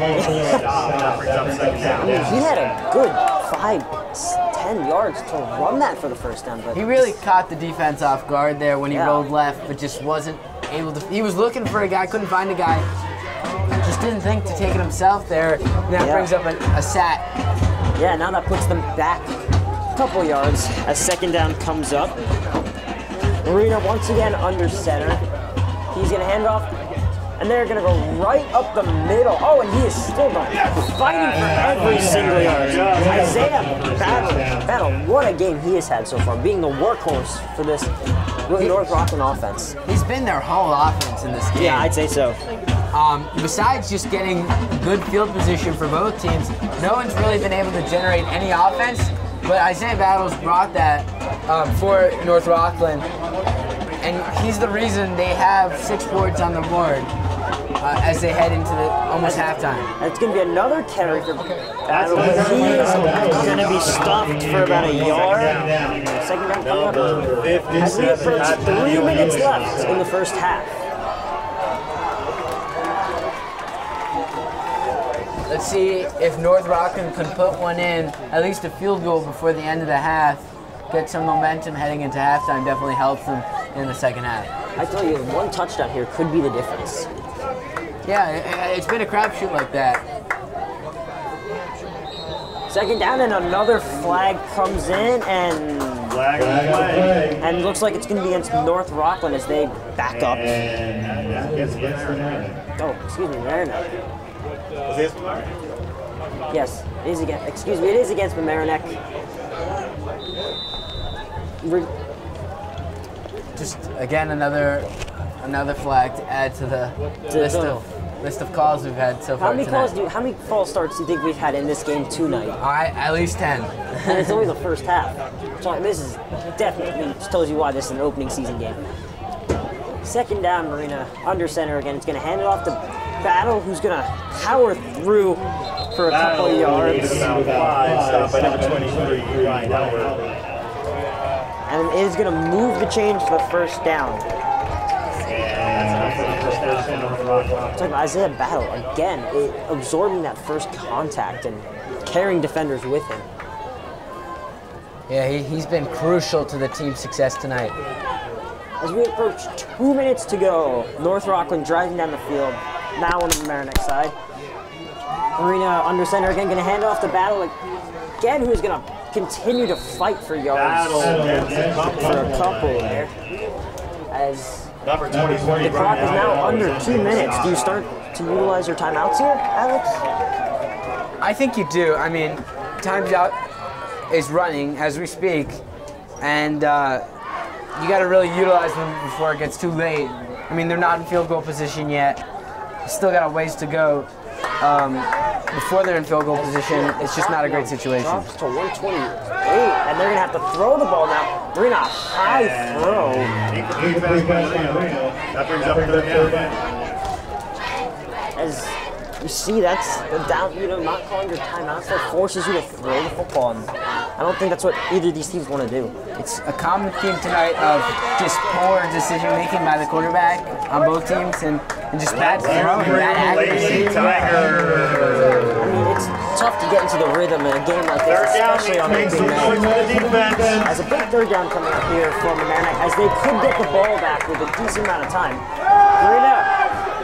He had a good 5-10 yards to run that for the first down. But he really caught the defense off guard there when he rolled left, but just wasn't able to. He was looking for a guy, couldn't find a guy. Just didn't think to take it himself there. And that brings up a sack. Yeah, now that puts them back a couple yards as second down comes up. Marina once again under center. He's going to hand off, and they're going to go right up the middle. Oh, and he is still fighting for every single yard. Isaiah battle. What a game he has had so far, being the workhorse for this North Rockland offense. He's been their whole offense in this game. Yeah, I'd say so. Besides just getting good field position for both teams, no one's really been able to generate any offense, but Isaiah Battles brought that for North Rockland, and he's the reason they have 6 boards on the board as they head into the almost halftime. It's going to be another carry for Battles. He is going to be stuffed for about a yard. Second down coming up. As we approach 3 minutes left in the first half. Let's see if North Rockland can put one in, at least a field goal before the end of the half. Get some momentum heading into halftime, definitely helps them in the second half. I tell you, one touchdown here could be the difference. Yeah, it's been a crapshoot like that. Second down and another flag comes in, and looks like it's going to be against North Rockland as they back up. Oh, excuse me, Mamaroneck. Yes, it is against. Excuse me, it is against Mamaroneck. Just again another flag to add to the list of calls we've had so far tonight. How many false starts do you think we've had in this game tonight? At least 10. And it's only the first half. So this is definitely just tells you why this is an opening season game. Second down, Marina under center again. It's going to hand it off to Battle, who's going to power through for a couple of yards. About 5, stopped by number 23, Ryan Albert. And it is going to move the change for the first down. Talking about Isaiah Battle again, absorbing that first contact and carrying defenders with him. Yeah, he's been crucial to the team's success tonight. As we approach 2 minutes to go, North Rockland driving down the field, now on the Mamaroneck side. Marina under center again, going to hand off to Battle again, who's going to continue to fight for yards for a couple there. As number 23, the clock is now under 2 minutes. Do you start to utilize your timeouts here, Alex? I think you do. I mean, time's out. is running as we speak, and you got to really utilize them before it gets too late. I mean, they're not in field goal position yet. Still got a ways to go. Before they're in field goal position, it's just not a great situation. Drops to 128, and they're going to have to throw the ball now. Marina, high throw. That brings up third down. As you see, that's the down, not calling your timeouts, that forces you to throw the football. And I don't think that's what either of these teams want to do. It's a common theme tonight of just poor decision making by the quarterback on both teams, and just bad throwing, bad accuracy. I mean, it's tough to get into the rhythm in a game like this, especially on a big night. As a big third down coming up here from Mamaroneck, as they could get the ball back with a decent amount of time. Marina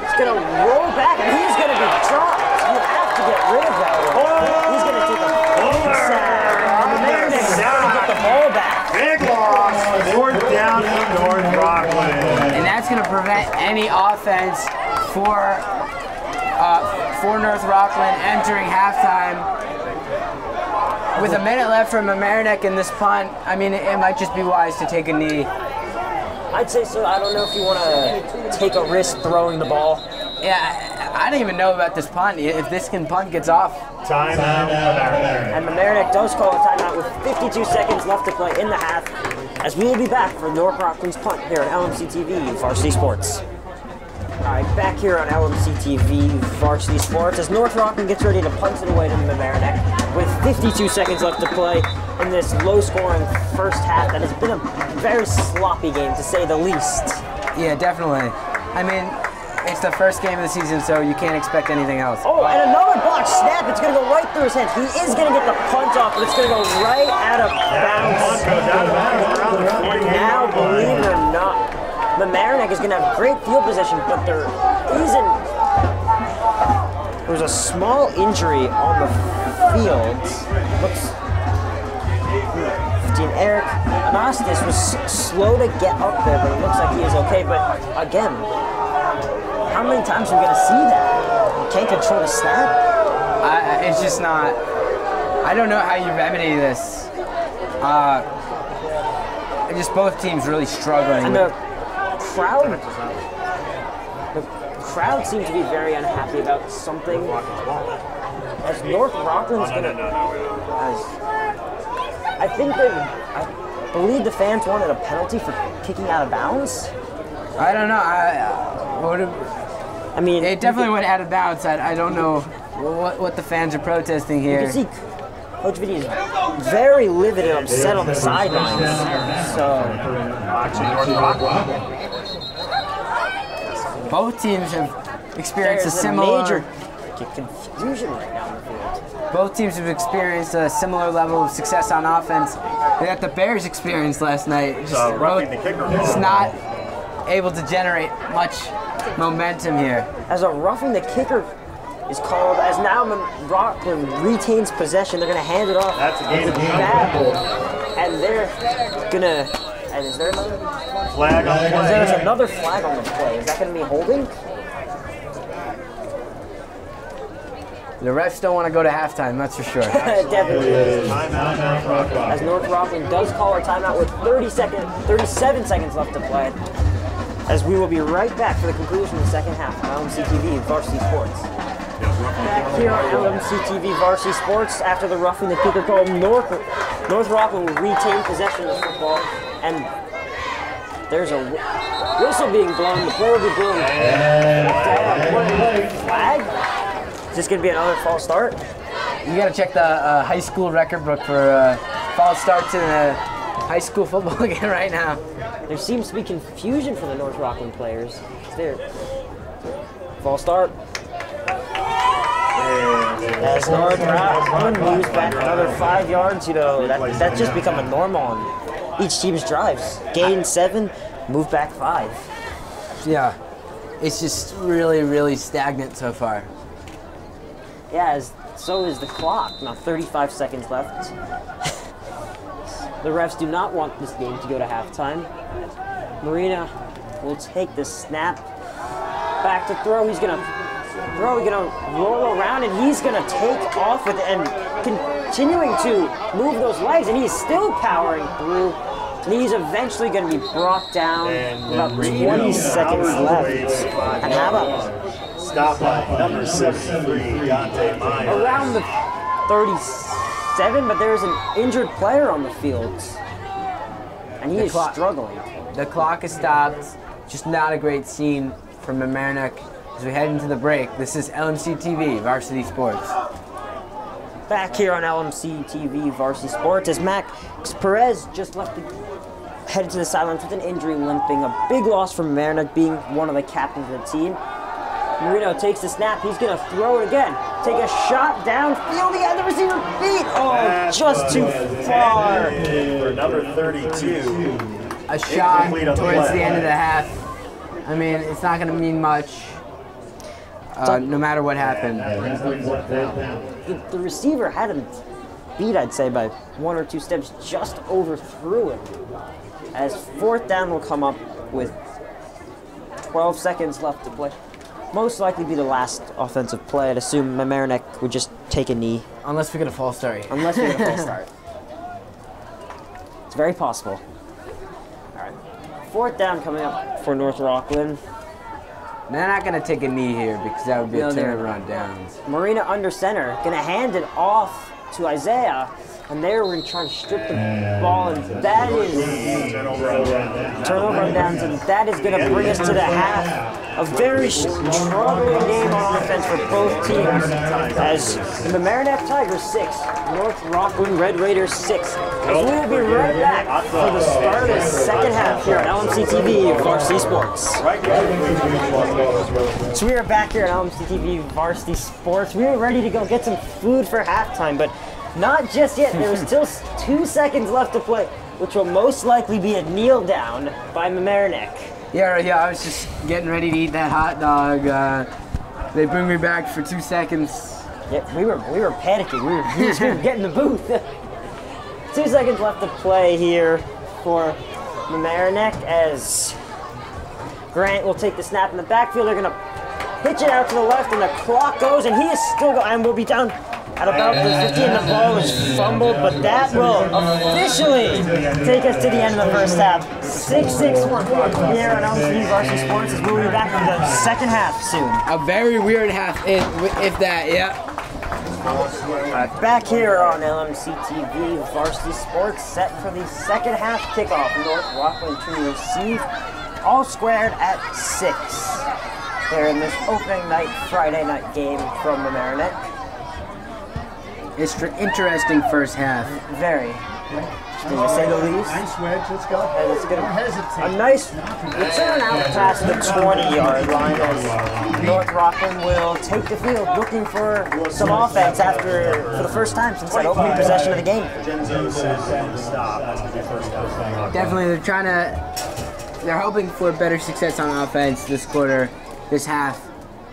is going to roll back, and he's going to be dropped. You have to get rid of that one. He's going to take a big sack. And Mamaroneck is going to get the ball back. Big loss, fourth down in North Rockland. And that's going to prevent any offense for North Rockland entering halftime. With a minute left for Mamaroneck in this punt, I mean, it might just be wise to take a knee. I'd say so. I don't know if you want to take a risk throwing the ball. Yeah, I don't even know about this punt. If this punt gets off. Timeout. And Mamaroneck does call a timeout with 52 seconds left to play in the half, as we will be back for North Rockland's punt here on LMC TV Varsity Sports. All right, back here on LMC TV Varsity Sports as North Rockland gets ready to punt it away to Mamaroneck with 52 seconds left to play in this low-scoring first half that has been a very sloppy game, to say the least. Yeah, definitely. I mean, it's the first game of the season, so you can't expect anything else. Oh, and another block snap. It's going to go right through his hands. He is going to get the punt off, but it's going to go right out of bounds. And now, believe it or not, Mamaroneck is going to have great field position, but there was a small injury on the field. Eric Anastas was slow to get up there, but it looks like he is okay. But again, how many times are we going to see that? You can't control the snap? It's just not. I don't know how you remedy this. Just both teams really struggling. And the crowd seemed to be very unhappy about something. As North Rockland's going to... I believe the fans wanted a penalty for kicking out of bounds. I don't know. I mean, it definitely went out of bounds. I don't know what the fans are protesting here. You can see Coach Vitti is very livid and upset on the sidelines. So, both teams have experienced a similar major confusion right now in the field. Both teams have experienced a similar level of success on offense that the Bears experienced last night. Just not able to generate much momentum here. As a roughing the kicker is called, as now Rockland retains possession, they're going to hand it off. That's a game of and they're going to, and is there another flag on the play? There's another flag on the play. Is that going to be holding? The refs don't want to go to halftime, that's for sure. Definitely. Timeout. As North Rockland does call a timeout with 37 seconds left to play. As we will be right back for the conclusion of the second half on LMC TV Varsity Sports. Back here on LMC TV Varsity Sports, after the roughing the kicker call, North Rockland will retain possession of the football, and there's a whistle being blown. The play will be blown. Flag? Is this going to be another false start? You got to check the high school record book for false starts in high school football game right now. There seems to be confusion for the North Rockland players. There. False start. As North Rockland moves back another 5 yards, that's just become a normal on each team's drives. Gain 7, move back 5. Yeah, it's just really, really stagnant so far. Yeah, so is the clock. Now 35 seconds left. The refs do not want this game to go to halftime. Marina will take the snap. Back to throw. He's going to throw. He's going to roll around, and he's going to take off with it and continuing to move those legs, and he's still powering through. And he's eventually going to be brought down with about 20 seconds left. And how about stop by number 73, Dante Meyer. around the 37, but there's an injured player on the field. And he is struggling. The clock is stopped. Just not a great scene from Mamaroneck as we head into the break. This is LMC TV, Varsity Sports. Back here on LMC TV Varsity Sports as Max Perez just headed to the sidelines with an injury, limping. A big loss for Mamaroneck, being one of the captains of the team. Marino takes the snap. He's going to throw it again. Take a shot downfield. He had the receiver beat. Oh, just too far. For number 32. A shot towards the end of the half. I mean, it's not going to mean much no matter what happened. The receiver had him beat, I'd say, by 1 or 2 steps, just overthrew it. As fourth down will come up with 12 seconds left to play. Most likely be the last offensive play. I'd assume Mamaroneck would just take a knee. Unless we get a false start. Unless we get a false start. It's very possible. All right. Fourth down coming up for North Rockland. They're not going to take a knee here because that would be a turnover on downs. Marina under center, going to hand it off to Isaiah, and there we're trying to strip the ball, and that is turnover on downs, and that is going to bring us to the half. A very struggling game on offense for both teams, as the Mamaroneck Tigers 6, North Rockland Red Raiders 6. As we will be right back for the start of the second half here on LMC TV Varsity Sports. So we are back here at LMC TV Varsity Sports. We are ready to go get some food for halftime, but not just yet. There was still 2 seconds left to play, which will most likely be a kneel down by Mamaroneck. Yeah, I was just getting ready to eat that hot dog. They bring me back for 2 seconds. Yep, we were panicking. We were getting the booth. 2 seconds left to play here for Mamaroneck as Grant will take the snap in the backfield. They're going to pitch it out to the left, and the clock goes, and he is still going, and will be down at about the 50, and the ball is fumbled, but that will officially take us to the end of the first half. 6-6 here on LMC Varsity Sports as we'll be back for the second half soon. A very weird half, if that, yeah. Back here on LMC TV Varsity Sports, set for the second half kickoff. North Rockland to receive, all squared at 6. They're in this opening night, Friday night game from Mamaroneck. It's an interesting first half. Very. To say the least. Nice wedge, let's go. And it's going to a nice return out past the 20-yard line as North Rockland will take the field looking for some offense for the first time since that opening possession of the game. Definitely, they're hoping for better success on offense this quarter, this half.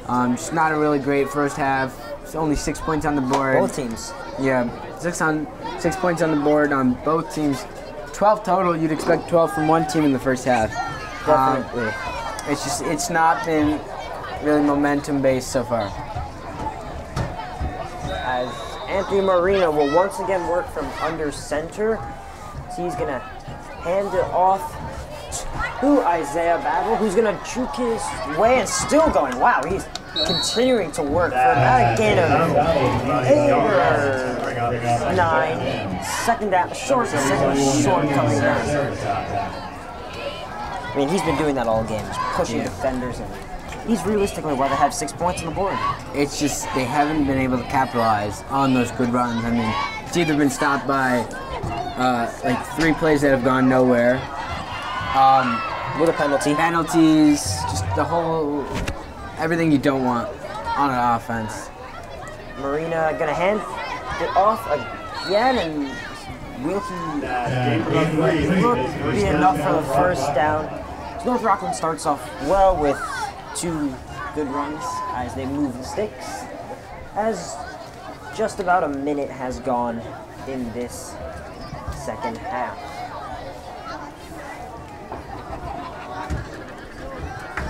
Just not a really great first half. It's only 6 points on the board. Both teams. Yeah, 6 points on the board on both teams. 12 total. You'd expect 12 from one team in the first half. Definitely. It's not been really momentum based so far. As Anthony Marino will once again work from under center. So he's gonna hand it off to Isaiah Battle, who's gonna juke his way and still going. Wow, he's continuing to work for about a gain of 8 or 9. Second down, short coming down. I mean, he's been doing that all game, just pushing defenders, and he's realistically why they have 6 points on the board. It's just they haven't been able to capitalize on those good runs. I mean, it's either been stopped by like 3 plays that have gone nowhere. With a penalty. Penalties, just the whole, everything you don't want on an offense. Marina gonna hand it off again, and will be enough for the first down. So North Rockland starts off well with 2 good runs as they move the sticks, as just about a minute has gone in this second half.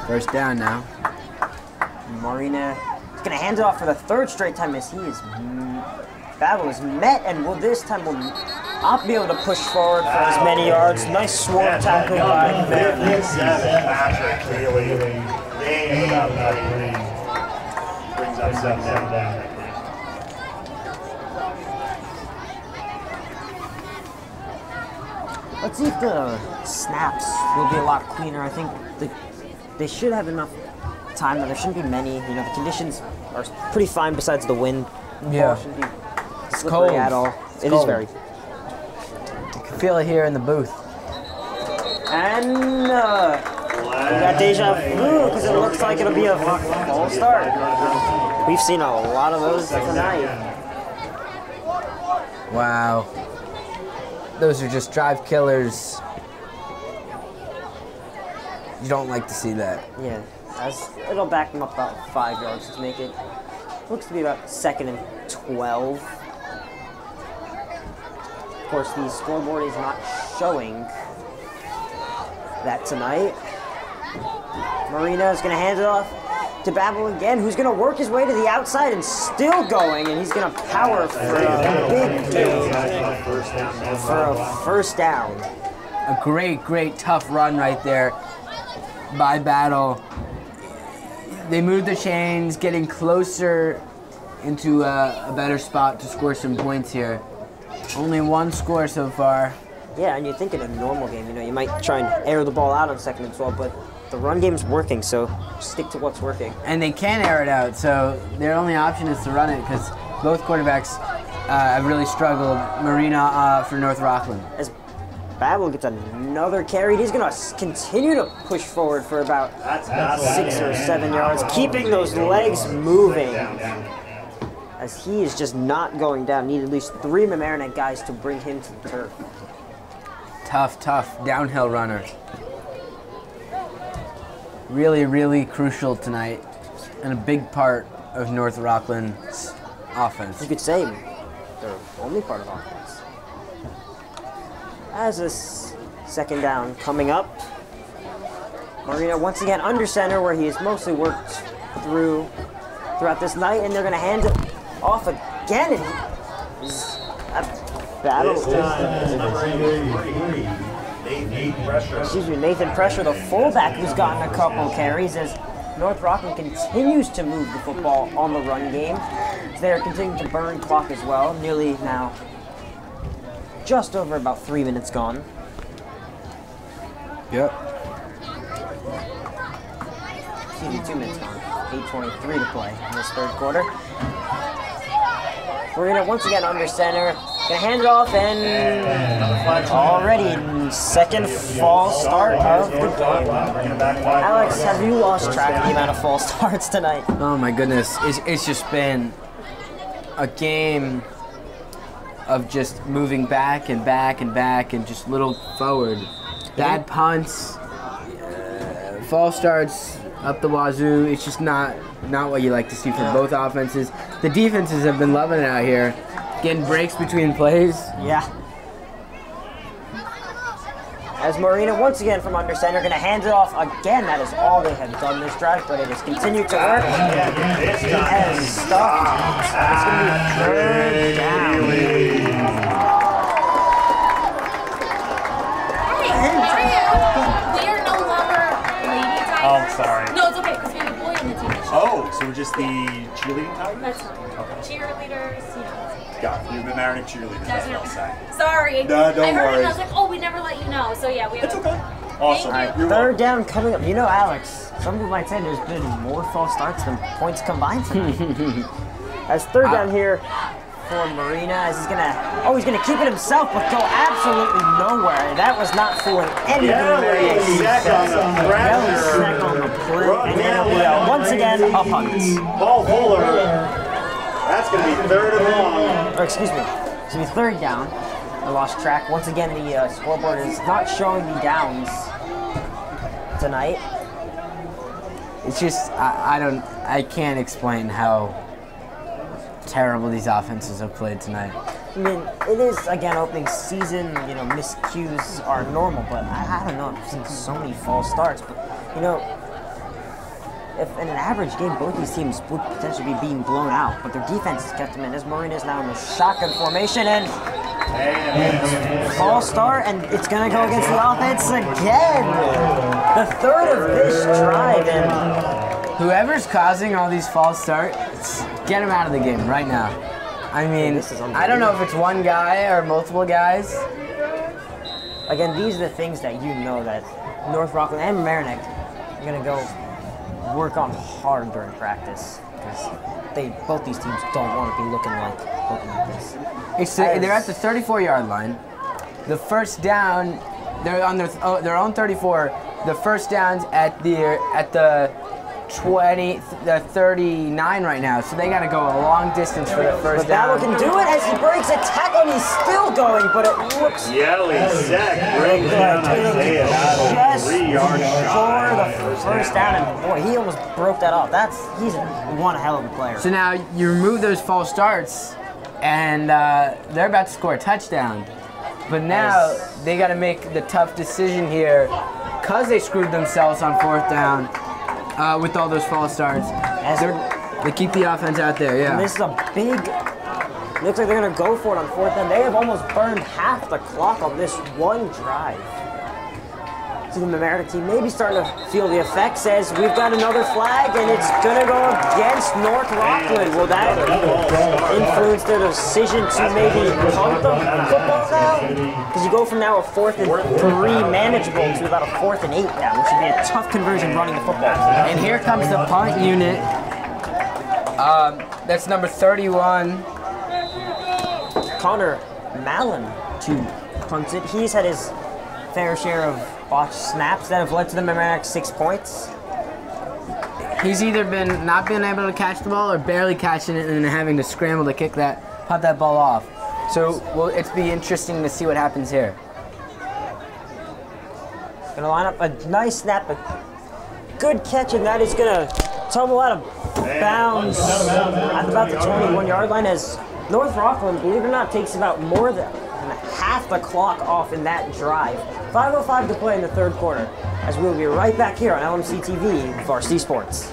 First down now. Marina is going to hand it off for the third straight time as he is... Battle is met, and will this time will not be able to push forward for as many yards. Nice swarm tackle by Mamaroneck. Patrick Keeley. Game about 3. Brings up 7 down. Let's see if the snaps will be a lot cleaner. I think they should have enough time. There shouldn't be many. You know, the conditions are pretty fine besides the wind. Yeah. It shouldn't be It's slippery cold. at all. It's It is cold. very. You can feel it here in the booth. And we got deja vu because it looks like it'll be a false start. We've seen a lot of those tonight. Wow. Those are just drive killers. You don't like to see that. Yeah, as it'll back them up about 5 yards to make it. Looks to be about 2nd and 12. Of course, the scoreboard is not showing that tonight. Marina is going to hand it off to Babel again, who's going to work his way to the outside and still going, and he's going to power for a big gain for a first down. A great, great tough run right there by Battle. They moved the chains, getting closer into a better spot to score some points here. Only 1 score so far. Yeah, and you think in a normal game, you know, you might try and air the ball out on 2nd and 12, but the run game's working, so stick to what's working. And they can air it out, so their only option is to run it because both quarterbacks have really struggled. Marina for North Rockland. As Babel gets another carry, he's going to continue to push forward for about 6 or 7 yards, keeping those legs moving. As he is just not going down. Need at least 3 Mamaroneck guys to bring him to the turf. Tough, tough downhill runner. Really, really crucial tonight and a big part of North Rockland's offense. You could say they're only part of offense. As this 2nd down coming up, Marina once again under center where he has mostly worked throughout this night, and they're going to hand it off again. And Battle. Nathan Pressure, the fullback, who's gotten a couple carries as North Rockland continues to move the football on the run game. They're continuing to burn clock as well. Nearly now just over about 3 minutes gone. Yep. Excuse me, 2 minutes gone. 8:23 to play in this 3rd quarter. We're gonna once again under center. Gonna hand it off, and already 2nd false start of the game. Alex, have you lost track of the amount of false starts tonight? Oh my goodness, it's just been a game of just moving back and back and back and just little forward. Bad punts, false starts up the wazoo. It's just not what you like to see from both offenses. The defenses have been loving it out here, getting breaks between plays. Yeah. As Marina once again from under center, going to hand it off again. That is all they have done this drive, but it has continued to work. It has stopped. It's going to be 3rd down. Hey, we are no longer lady tigers. Oh, I'm sorry. No, it's okay, because we have a boy in the team. Oh, so we're just the cheerleading tigers? That's fine. Cheerleaders, you know. Got it. You're the Mamaroneck cheerleaders, that's what I'm saying. Sorry. No, don't I heard worry. it and I was like, oh, we never let you know. So yeah, we have It's okay. Awesome. Thank you. You're 3rd down coming up. You know, Alex, some people might say there's been more false starts than points combined tonight. As 3rd down here for Marina, as he's gonna keep it himself, but go absolutely nowhere. That was not fooling anybody. Sack on the Belly sack on the play, and then it'll be once again a punt. Paul Fuller. That's going to be 3rd and long. Or excuse me, it's gonna be 3rd down. I lost track. Once again, the scoreboard is not showing the downs tonight. It's just I can't explain how terrible these offenses have played tonight. I mean, it is, again, opening season, you know, miscues are normal, but I don't know, I've seen so many false starts, but, you know, if in an average game, both these teams would potentially be being blown out, but their defense has kept them in. As Marina is now in the shotgun formation, and false start, and it's going to go against the offense again. The third of this drive, and whoever's causing all these false starts, get him out of the game right now. I mean, I don't know if it's one guy or multiple guys. Again, these are the things that you know that North Rockland and Mamaroneck are going to go work on hard during practice, because both these teams don't want to be looking like this. They're at the 34-yard line. The first down, they're on their own 34. The first down's at the 39 right now, so they got to go a long distance for the first down. But Battle can do it as he breaks a tackle, and he's still going, but it looks... Yelly Zach brings down Isaiah just 3-yard for shot. the first down, and boy, he almost broke that off. He's one hell of a player. So now you remove those false starts, and they're about to score a touchdown. But now they got to make the tough decision here, because they screwed themselves on fourth down. With all those false starts, they keep the offense out there. Yeah. And this is a big. Looks like they're gonna go for it on fourth down. They have almost burned half the clock on this one drive. So the Mamaroneck team maybe starting to feel the effects as we've got another flag, and it's gonna go against North Rockland. Will that influence their decision to maybe punt the football now? Because you go from now a 4th and 3 manageable to about a 4th and 8 now, which would be a tough conversion running the football. And here comes the punt unit. That's number 31. Connor Mallon to punt it. He's had his fair share of botched snaps that have led to the Mamaroneck 6 points. He's either not been able to catch the ball or barely catching it and then having to scramble to pop that ball off. So it's be interesting to see what happens here. Gonna line up a nice snap, a good catch, and that is gonna tumble out of bounds at about the 21-yard line as North Rockland, believe it or not, takes about more than half the clock off in that drive. 5:05 to play in the third quarter, as we'll be right back here on LMC TV Varsity Sports.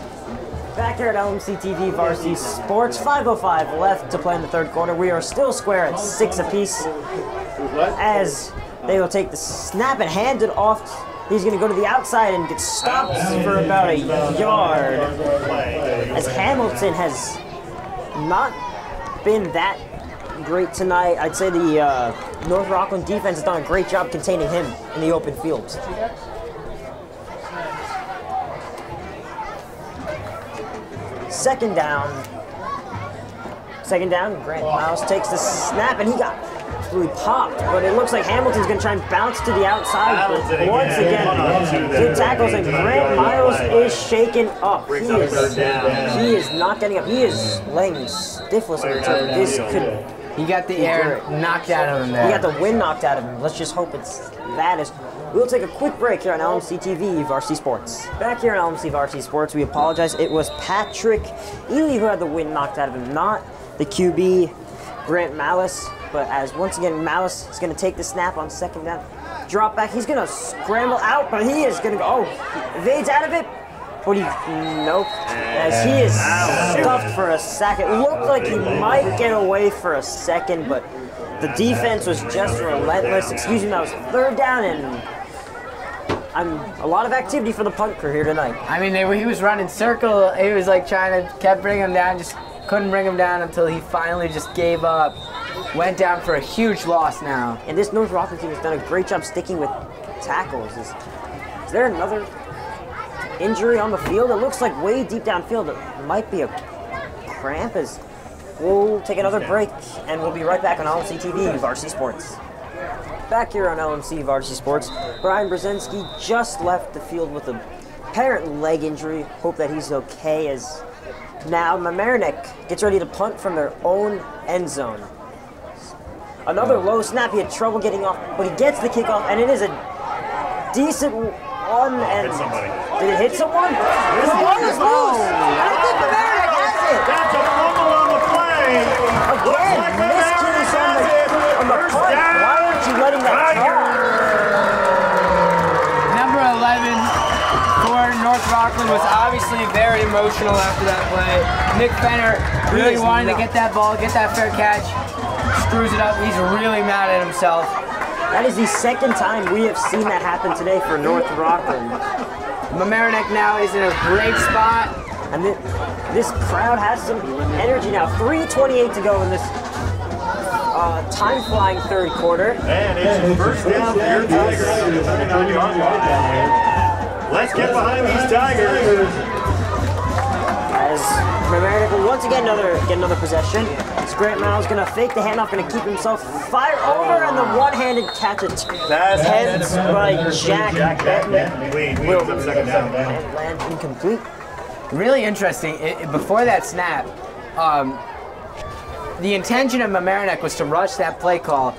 Back here at LMC TV Varsity Sports, 5:05 left to play in the third quarter. We are still square at 6 apiece, as they will take the snap and hand it off. He's going to go to the outside and get stopped for about a yard, as Hamilton has not been that great tonight. I'd say the North Rockland defense has done a great job containing him in the open field. Second down, Grant Miles takes the snap, and he got really popped, but it looks like Hamilton's going to try and bounce to the outside, but once again, good tackles, and Grant Miles is shaken up. He is not getting up. He is laying stiffless on the turf. This could... He got the air knocked out of him there. He got the wind knocked out of him. Let's just hope it's that. We'll take a quick break here on LMC TV Varsity Sports. Back here on LMC Varsity Sports, we apologize. It was Patrick Ely who had the wind knocked out of him, not the QB, Grant Malice. But as once again, Malice is going to take the snap on second down. Drop back. He's going to scramble out, but he is going to go. Oh, evades out of it. But nope, as he is stuffed for a sack. It looked like he might get away for a second, but the defense was just relentless. Excuse me, that was third down, and a lot of activity for the punt crew here tonight. I mean, he was running circle. He was like kept bringing him down, just couldn't bring him down until he finally just gave up. Went down for a huge loss now. And this North Rockland team has done a great job sticking with tackles. Is there another injury on the field? It looks like way deep downfield. It might be a cramp. As we'll take another break, and we'll be right back on LMC TV Varsity Sports. Back here on LMC Varsity Sports, Brian Brzezinski just left the field with a apparent leg injury. Hope that he's okay, as now Mamaroneck gets ready to punt from their own end zone. Another low snap. He had trouble getting off, but he gets the kickoff, and it is a decent one. And did it hit someone? The ball is loose. I think Mamaroneck has it. That's a fumble on the play. Again, miscues on the punt. Why aren't you letting that go? Number 11 for North Rockland was obviously very very emotional after that play. Nick Fenner really wanting to get that ball, get that fair catch. Screws it up. He's really mad at himself. That is the second time we have seen that happen today for North Rockland. Mamaroneck now is in a great spot. And this crowd has some energy now. 3:28 to go in this time-flying third quarter. And it's first down for your Tigers. 39-yard line. Let's get behind these Tigers. As Mamaroneck will once again get another possession. It's Grant Miles going to fake the handoff, going to keep himself fire over, and the one-handed catch it. Heads by Jack Benton. Will up second down. And land incomplete. Really interesting. Before that snap, the intention of Mamaroneck was to rush that play call,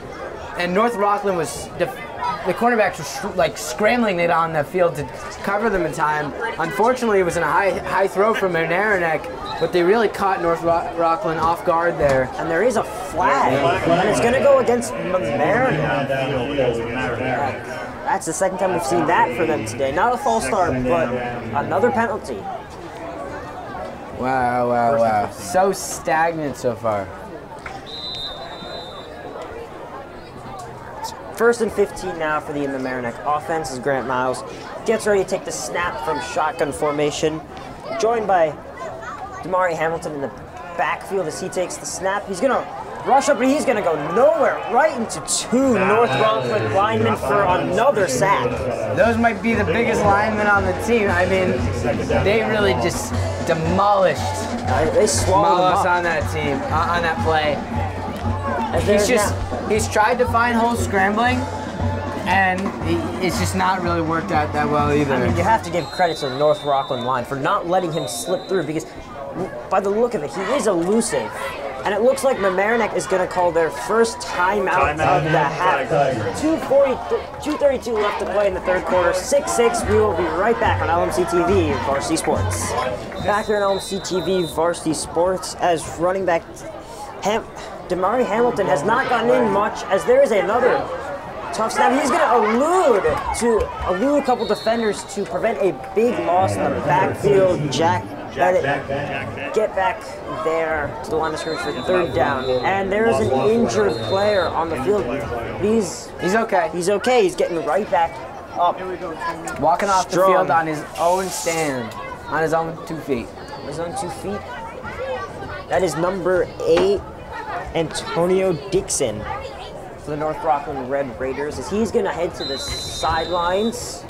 and North Rockland was the cornerbacks were like scrambling it on the field to cover them in time. Unfortunately, it was in a high throw from Mamaroneck, but they really caught North Rockland off guard there. And there is a flag, and it's going to go against Mamaroneck. That's the second time we've seen that for them today. Not a false start, but another penalty. Wow, wow, wow. So stagnant so far. First and 15 now for the Mamaroneck offense as Grant Miles gets ready to take the snap from shotgun formation. Joined by Damari Hamilton in the backfield as he takes the snap. He's going to rush up, but he's going to go nowhere. Right into two North Rockland linemen for another sack. Those might be the biggest linemen on the team. I mean, they really just demolished They swallowed them up on that team, on that play. As He's tried to find holes scrambling, and it's just not really worked out that well either. I mean, you have to give credit to the North Rockland line for not letting him slip through, because by the look of it, he is elusive. And it looks like Mamaroneck is going to call their first timeout of the half. 2:32 left to play in the third quarter. 6-6. We will be right back on LMC TV Varsity Sports. Back here on LMC TV Varsity Sports as running back Damari Hamilton has not gotten in much, as there is another tough snap. He's going to elude a couple defenders to prevent a big loss in the backfield. Jack Bennett get back there to the line of scrimmage for third down. And there's an injured player on the field. He's okay. He's okay. He's getting right back up. Walking off the field on his own stand, on his own 2 feet. On his own 2 feet. That is number 8. Antonio Dixon for the North Rockland Red Raiders, as he's going to head to the sidelines.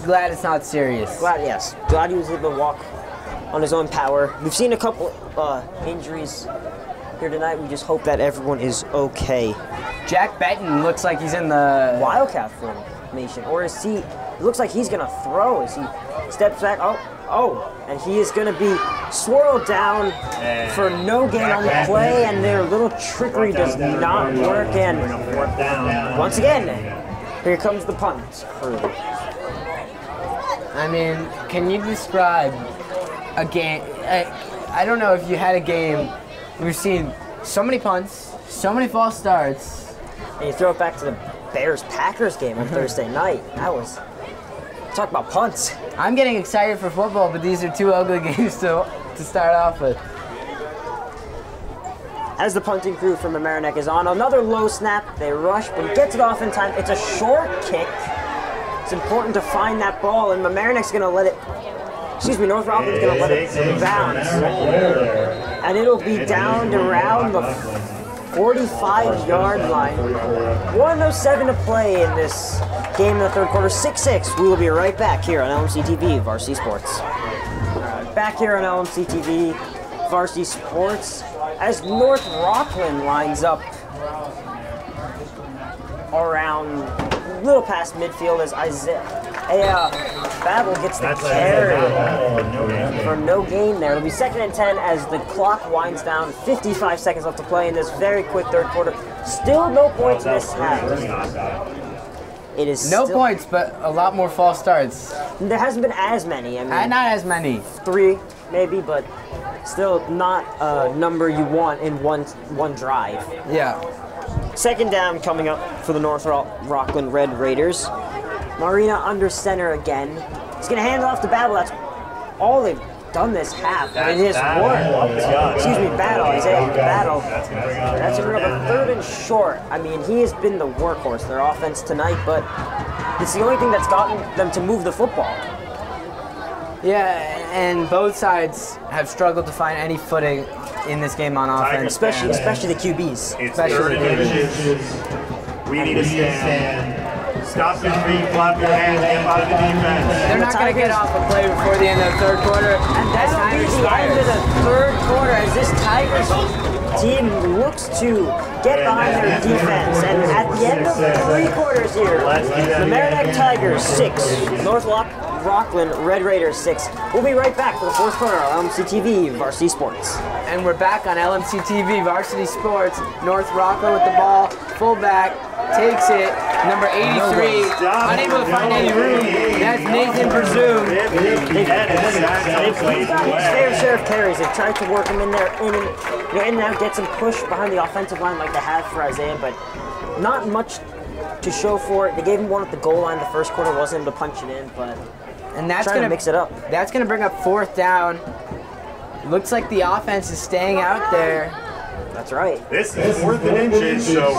Glad it's not serious. Glad he was able to walk on his own power. We've seen a couple injuries here tonight. We just hope that everyone is okay. Jack Benton looks like he's in the Wildcat formation, or is he? It looks like he's going to throw as he steps back. And he is going to be swirled down for no gain on the play, and their little trickery does not work. And once again, here comes the punt crew. I mean, can you describe a game? I don't know if you had a game. We've seen so many punts, so many false starts. And you throw it back to the Bears-Packers game on Thursday night. That was... Talk about punts. I'm getting excited for football, but these are two ugly games to start off with. As the punting crew from Mamaroneck is on, another low snap. They rush, but he gets it off in time. It's a short kick. It's important to find that ball, and Mamaroneck's going to let it... North Rockland's going to let it bounce. And it'll be down to around the 45-yard line. 1:07 to play in this game in the third quarter. 6-6. We will be right back here on LMC TV Varsity Sports. Back here on LMC TV Varsity Sports as North Rockland lines up around a little past midfield as Babel gets the carry for no gain there. It'll be 2nd and 10 as the clock winds down. 55 seconds left to play in this very quick third quarter. Still no points in this half. It is no points, but a lot more false starts. There hasn't been as many. I mean, not as many. 3 maybe, but still not a number you want in one drive. Yeah. 2nd down coming up for the North Rockland Red Raiders. Marina under center again. He's going to hand it off to Babel. That's all they've done this half. It is work. Excuse me, Battle. Isaiah Battle. That's going to bring up a 3rd and short. I mean, he has been the workhorse, their offense tonight, but it's the only thing that's gotten them to move the football. Yeah, and both sides have struggled to find any footing in this game on offense. Especially the QBs. It's 3rd and inches. We need a stand. Stop your feet, flap your hands, get out of the defense. They're not going to get off a play before the end of the 3rd quarter. And that'll be the end of the 3rd quarter as this Tigers team looks to get behind their defense. And at the end of 3 quarters here, the Mamaroneck Tigers 6, North Rockland Red Raiders 6. We'll be right back for the 4th quarter on LMC TV Varsity Sports. And we're back on LMC TV Varsity Sports. North Rockland with the ball, fullback, takes it, number 83, unable to find any room. That's Nathan Presume. They've got his fair share of carries. They've tried to work him in there, in and out, get some push behind the offensive line like they have for Isaiah, but not much to show for it. They gave him one at the goal line. The 1st quarter wasn't able to punch it in, but and that's trying to mix it up. That's going to bring up 4th down. Looks like the offense is staying out there. That's right. This is 4th and inches, so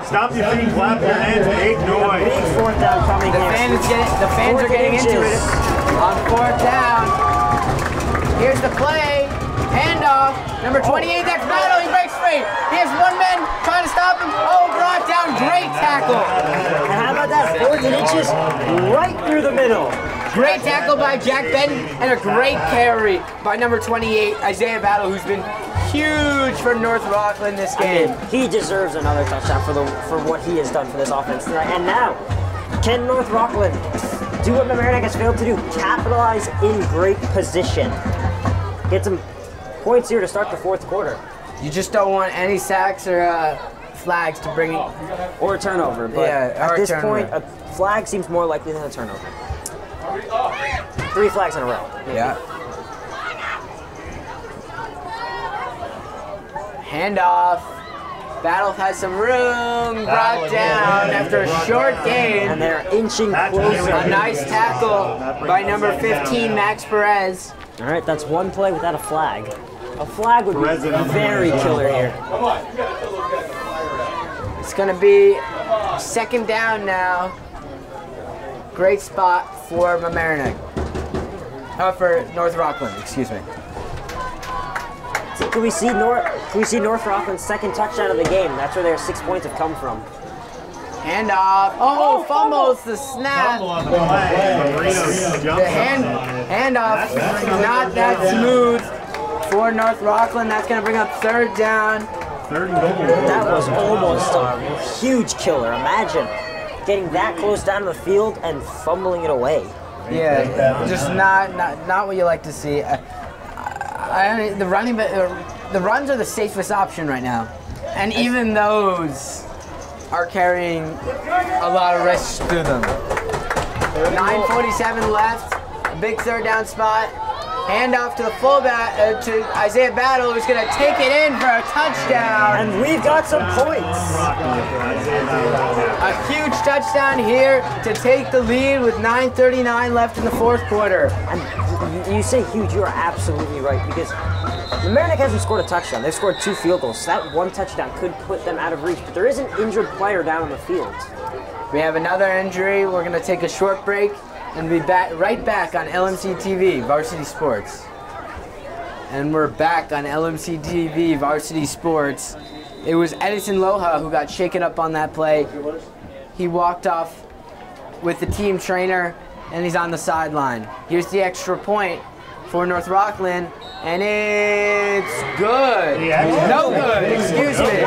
stop your feet, clap your hands, make noise. Big 4th down coming The fans are getting into it on 4th down. Here's the play. Handoff. Number 28, that's Battle. He breaks free. He has 1 man trying to stop him. Oh, brought down. Great tackle. And how about that? 4th and inches right through the middle. Great tackle by Jack Benton and a great carry by number 28, Isaiah Battle, who's been huge for North Rockland this game. He deserves another touchdown for what he has done for this offense tonight. And now, can North Rockland do what Mamaroneck has failed to do? Capitalize in great position. Get some points here to start the 4th quarter. You just don't want any sacks or flags to bring or a turnover. But yeah, at this point, a flag seems more likely than a turnover. 3 flags in a row. Yeah. Handoff. Battle has some room. Brought down after a short gain. And they're inching closer. A nice tackle by number 15, Max Perez. All right, that's 1 play without a flag. A flag would be very killer here. It's going to be 2nd down now. Great spot for Mamaroneck. For North Rockland, excuse me. So can we see North Rockland's 2nd touchdown of the game? That's where their 6 points have come from. Handoff. Oh, fumbles the snap. The handoff not that smooth for North Rockland. That's going to bring up 3rd down. 3rd and goal. That was almost a huge killer. Imagine getting that close down to the field and fumbling it away. Yeah, just not what you like to see. The runs are the safest option right now, and even those are carrying a lot of risks to them. 9:47 left, a big 3rd down spot. Handoff to the fullback, to Isaiah Battle, who's going to take it in for a touchdown. And we've got some points. A huge touchdown here to take the lead with 9:39 left in the 4th quarter. And you say huge, you are absolutely right, because Mamaroneck hasn't scored a touchdown. They've scored 2 field goals. So that 1 touchdown could put them out of reach, but there is an injured player down on the field. We have another injury. We're going to take a short break and be right back on LMC TV Varsity Sports. And we're back on LMC TV Varsity Sports. It was Edison Loha who got shaken up on that play. He walked off with the team trainer, and he's on the sideline. Here's the extra point for North Rockland, and it's good. No good, excuse me.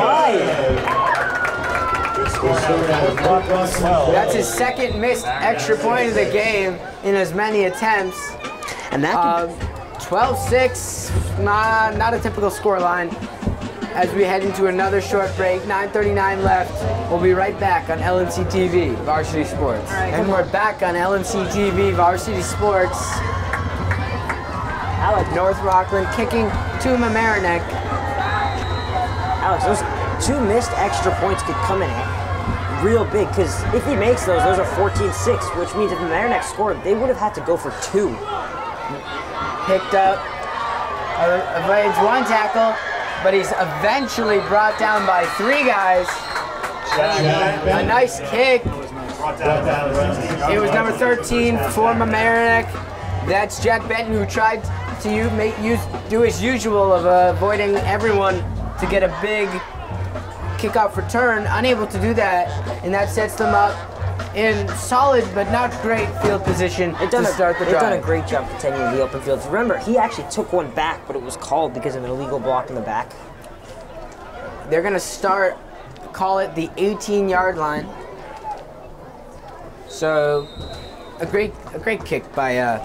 That's his 2nd missed extra point of the game in as many attempts. And that 12-6, not a typical scoreline. As we head into another short break, 9:39 left. We'll be right back on LMC TV Varsity Sports. And we're back on LMC TV Varsity Sports. Alex, North Rockland kicking to Mamaroneck. Alex, those 2 missed extra points could come in real big, because if he makes those are 14-6, which means if Mamaroneck scored, they would have had to go for 2. picked up, avoids one tackle, but he's eventually brought down by 3 guys. A nice kick. It was number 13 for Mamaroneck. That's Jack Benton, who tried to do his usual of avoiding everyone to get a big kickoff return. Unable to do that, and that sets them up in solid but not great field position to start the drive. They've done a great job continuing the open field. Remember, he actually took one back, but it was called because of an illegal block in the back. They're going to call it the 18-yard line. So, a great kick by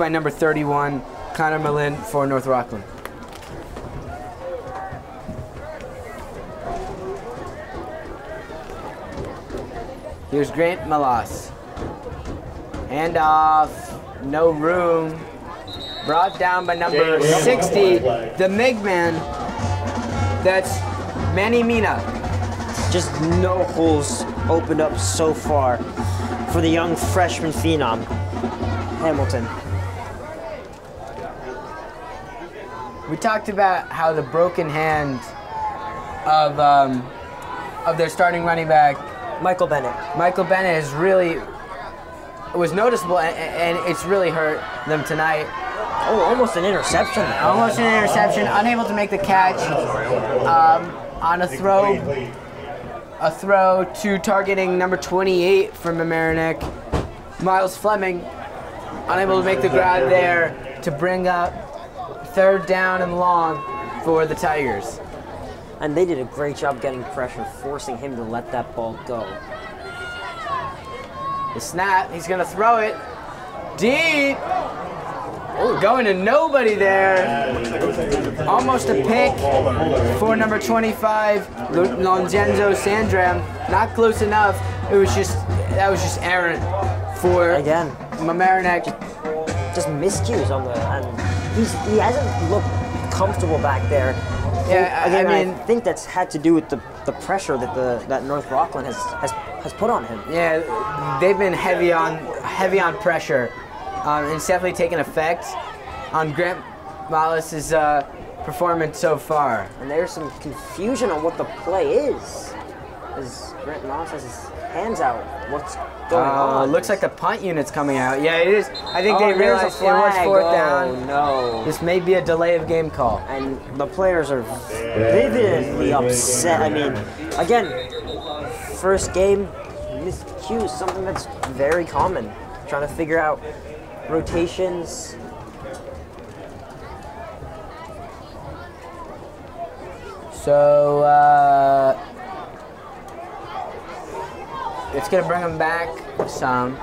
number 31, Connor Malin for North Rockland. Here's Grant Malas. Handoff, no room. Brought down by number 60, the Mig Man. That's Manny Mina. Just no holes opened up so far for the young freshman phenom, Hamilton. We talked about how the broken hand of their starting running back, Michael Bennett. Michael Bennett was noticeable, and it's really hurt them tonight. Oh, almost an interception. Almost an interception. Unable to make the catch on a throw. A throw to targeting number 28 from Mamaroneck, Miles Fleming. Unable to make the grab there to bring up 3rd down and long for the Tigers. And they did a great job getting pressure, forcing him to let that ball go. The snap, he's gonna throw it deep. Going to nobody there. Almost a pick for number 25, Longenzo Sandram. Not close enough. That was just errant for again Mamaroneck. Just miscues on and he hasn't looked comfortable back there. Yeah, again, I mean, I think that's had to do with the pressure that North Rockland has put on him. Yeah, they've been heavy on pressure. It's definitely taken effect on Grant Wallace's performance so far. And there's some confusion on what the play is. As Grant Wallace has his hands out, what's going on? Looks like the punt unit's coming out. Yeah, it is. I think they realized it was 4th down. No. This may be a delay of game call. And the players are vividly upset. I mean, again, first game, miscues, something that's very common. Trying to figure out rotations. So, it's going to bring them back some.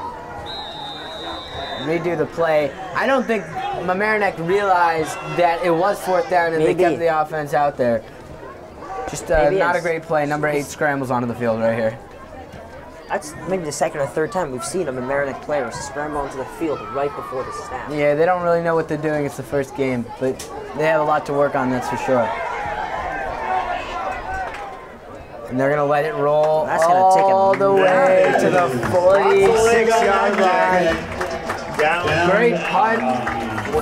Redo the play. I don't think Mamaroneck realized that it was 4th down and they kept the offense out there. Just not a great play. Number 8 scrambles onto the field right here. That's maybe the 2nd or 3rd time we've seen a Mamaroneck player scramble onto the field right before the snap. Yeah, they don't really know what they're doing. It's the first game, but they have a lot to work on, that's for sure. And they're going to let it roll all the way to the 46-yard line. Great punt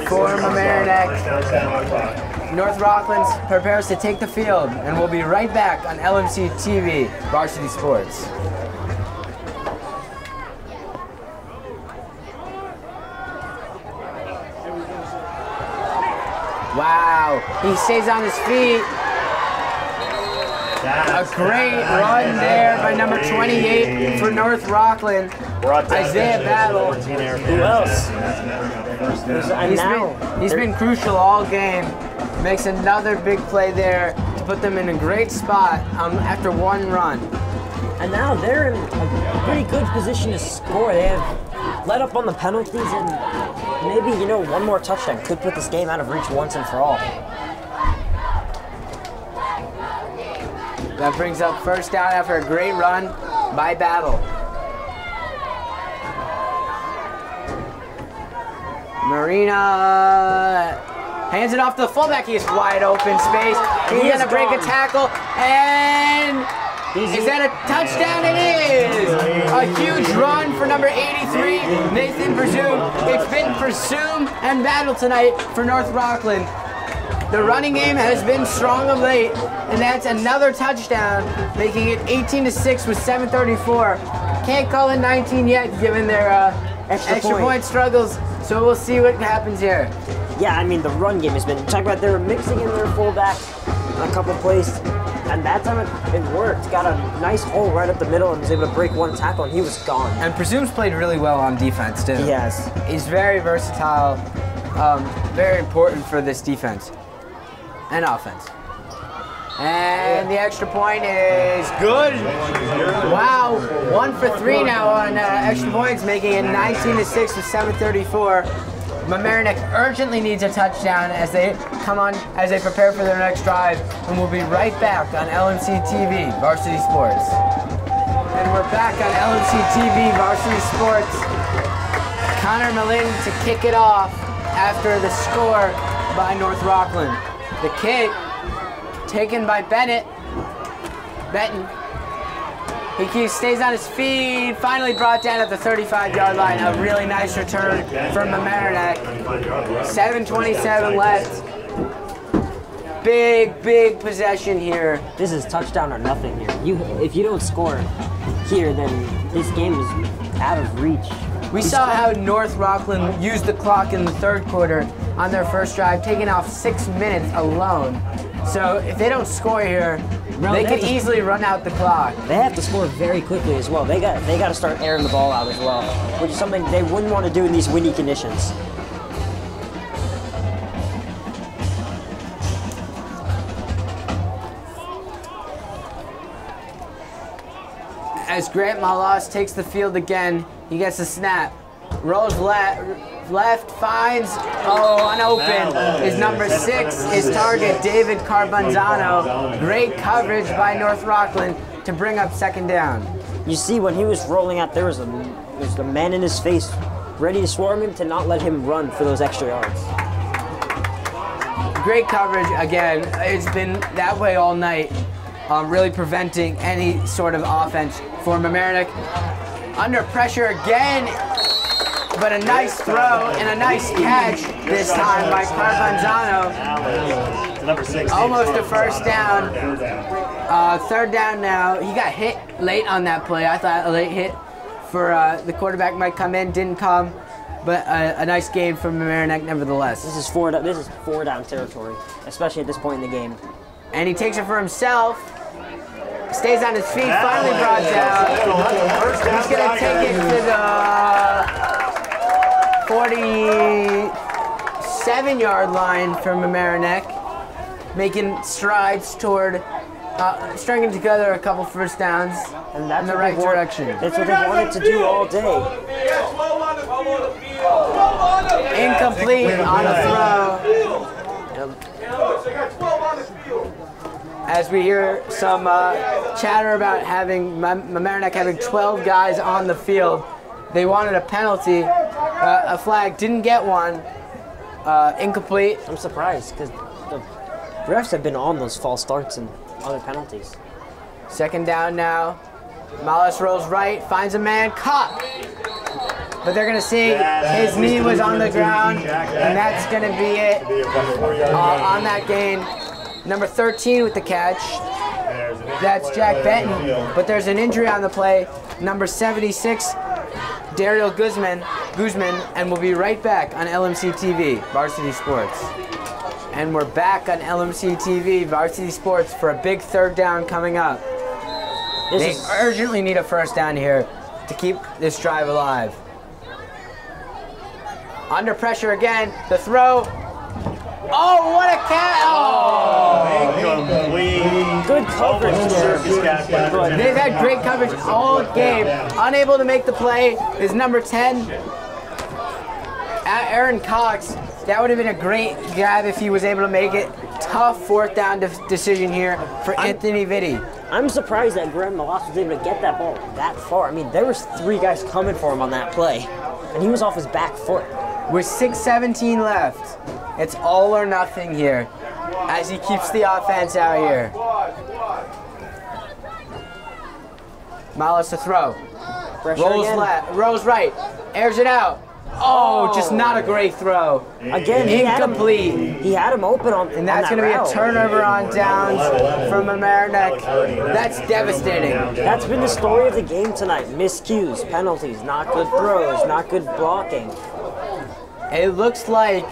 for Mamaroneck. North Rockland prepares to take the field, and we'll be right back on LMC TV, Varsity Sports. Wow, he stays on his feet. A great run there by number 28 for North Rockland, Isaiah Battle. Who else? He's been crucial all game. Makes another big play there to put them in a great spot after one run. And now they're in a pretty good position to score. They have let up on the penalties, and maybe, one more touchdown could put this game out of reach once and for all. That brings up 1st down after a great run by Battle. Marina hands it off to the fullback. He is wide open space. He's going to break a tackle, and Is that a touchdown? It is! A huge run for number 83, Nathan Presume. It's been Presume and battle tonight for North Rockland. The running game has been strong of late, and that's another touchdown, making it 18-6 with 7:34. Can't call it 19 yet, given their extra point struggles, so we'll see what happens here. Yeah, I mean, the run game has been, talk about they were mixing in their fullback a couple plays, and that time it worked. Got a nice hole right up the middle and was able to break one tackle, and he was gone. And Presume's played really well on defense, too. Yes. He's very versatile, very important for this defense and offense. And the extra point is good. Wow, 1 for 3 now on extra points, making it 19-6 with 7:34. Mamaroneck urgently needs a touchdown as they prepare for their next drive, and we'll be right back on LMC TV Varsity Sports. And we're back on LMC TV Varsity Sports. Connor Malin to kick it off after the score by North Rockland. The kick taken by Benton. He stays on his feet, finally brought down at the 35-yard line. A really nice return from Mamaroneck. 7:27 left. Big possession here. This is touchdown or nothing here. If you don't score here, then this game is out of reach. We saw how North Rockland used the clock in the third quarter on their first drive, taking off 6 minutes alone. So if they don't score here, they could easily run out the clock. They have to score very quickly as well. They got to start airing the ball out as well, which is something they wouldn't want to do in these windy conditions. As Grant Malas takes the field again, he gets a snap, rolls left, finds, unopened, is number 6, his target, David Carbonzano. Great coverage by North Rockland to bring up second down. You see, when he was rolling out, there was a man in his face ready to swarm him to not let him run for those extra yards. Great coverage again. It's been that way all night, really preventing any sort of offense for Mamaroneck. Under pressure again, but a nice throw and a nice catch this time by Carbonzano. Number 6. Almost a first down. Third down now. He got hit late on that play. I thought a late hit for the quarterback might come in, didn't come, but a nice game from Mamaroneck nevertheless. This is four down territory, especially at this point in the game. And he takes it for himself. Stays on his feet, finally brought down. He's going to take it to the 47-yard line for Mamaroneck, making strides toward stringing together a couple first downs in the right direction. That's what they wanted to do all day. Incomplete on a throw. As we hear some chatter about Mamaroneck having 12 guys on the field, they wanted a penalty, a flag, didn't get one, incomplete. I'm surprised because the refs have been on those false starts and other penalties. Second down now. Malas rolls right, finds a man, caught. But they're going to see his knee was on the ground, and that's going to be it on that gain. Number 13 with the catch. That's Jack Benton. But there's an injury on the play. Number 76, Daryl Guzman, and we'll be right back on LMC TV, Varsity Sports. And we're back on LMC TV, Varsity Sports, for a big third down coming up. They urgently need a first down here to keep this drive alive. Under pressure again, the throw. Oh, what a catch! Oh! Incomplete. Good coverage. They've had great coverage all game. Unable to make the play is number 10, Aaron Cox. That would have been a great grab if he was able to make it. Tough fourth down decision here for Anthony Vitti. I'm surprised that Graham Malas was able to get that ball that far. I mean, there was 3 guys coming for him on that play, and he was off his back foot. With 6:17 left, it's all or nothing here as he keeps the offense out here. Malis to throw. Pressure Rolls again. left, rolls right, airs it out. Oh, just not a great throw. Again, Incomplete. He had him open on And that's on going to that be a route. turnover on downs from Mamaroneck. That's devastating. That's been the story of the game tonight. Miscues, penalties, not good throws, not good blocking. It looks like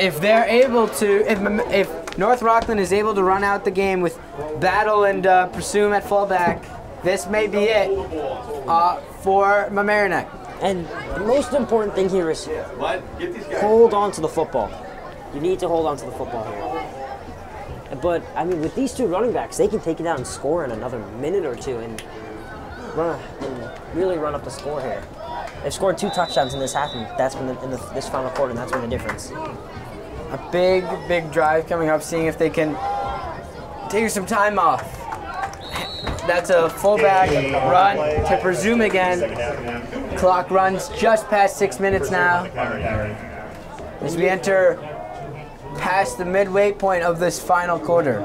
if they're able to, if North Rockland is able to run out the game with Battle and Presume at fullback, this may be it for Mamaroneck. And the most important thing here is hold on to the football. You need to hold on to the football here. But, I mean, with these two running backs, they can take it down and score in another minute or two and really run up the score here. They've scored 2 touchdowns in this half, and that's been this final quarter, and that's been the difference. A big drive coming up, seeing if they can take some time off. That's a fullback run to Presume again. Clock runs just past 6 minutes now. As we enter past the midway point of this final quarter.